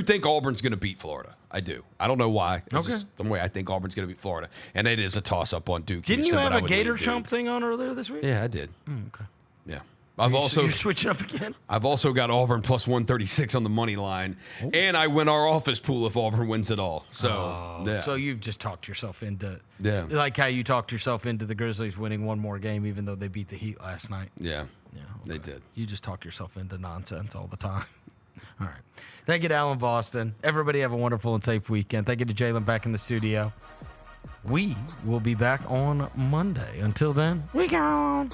Speaker 12: think Auburn's going to beat Florida. I do. I don't know why. It's just some way I think Auburn's going to beat Florida, and it is a toss up on Duke.
Speaker 11: Didn't
Speaker 12: Houston,
Speaker 11: you have
Speaker 12: but I
Speaker 11: a
Speaker 12: would
Speaker 11: Gator
Speaker 12: leave
Speaker 11: Chump
Speaker 12: Duke.
Speaker 11: thing on earlier this week?
Speaker 12: Yeah, I did.
Speaker 11: Okay.
Speaker 12: Yeah.
Speaker 11: You're switching up again?
Speaker 12: I've also got Auburn plus 136 on the money line, and I win our office pool if Auburn wins it all. So, yeah.
Speaker 11: So you've just talked yourself into,
Speaker 12: Yeah.
Speaker 11: like how you talked yourself into the Grizzlies winning one more game, even though they beat the Heat last night.
Speaker 12: Yeah, they did.
Speaker 11: You just talk yourself into nonsense all the time. All right. Thank you to Alan Boston. Everybody have a wonderful and safe weekend. Thank you to Jalen back in the studio. We will be back on Monday. Until then, we gone.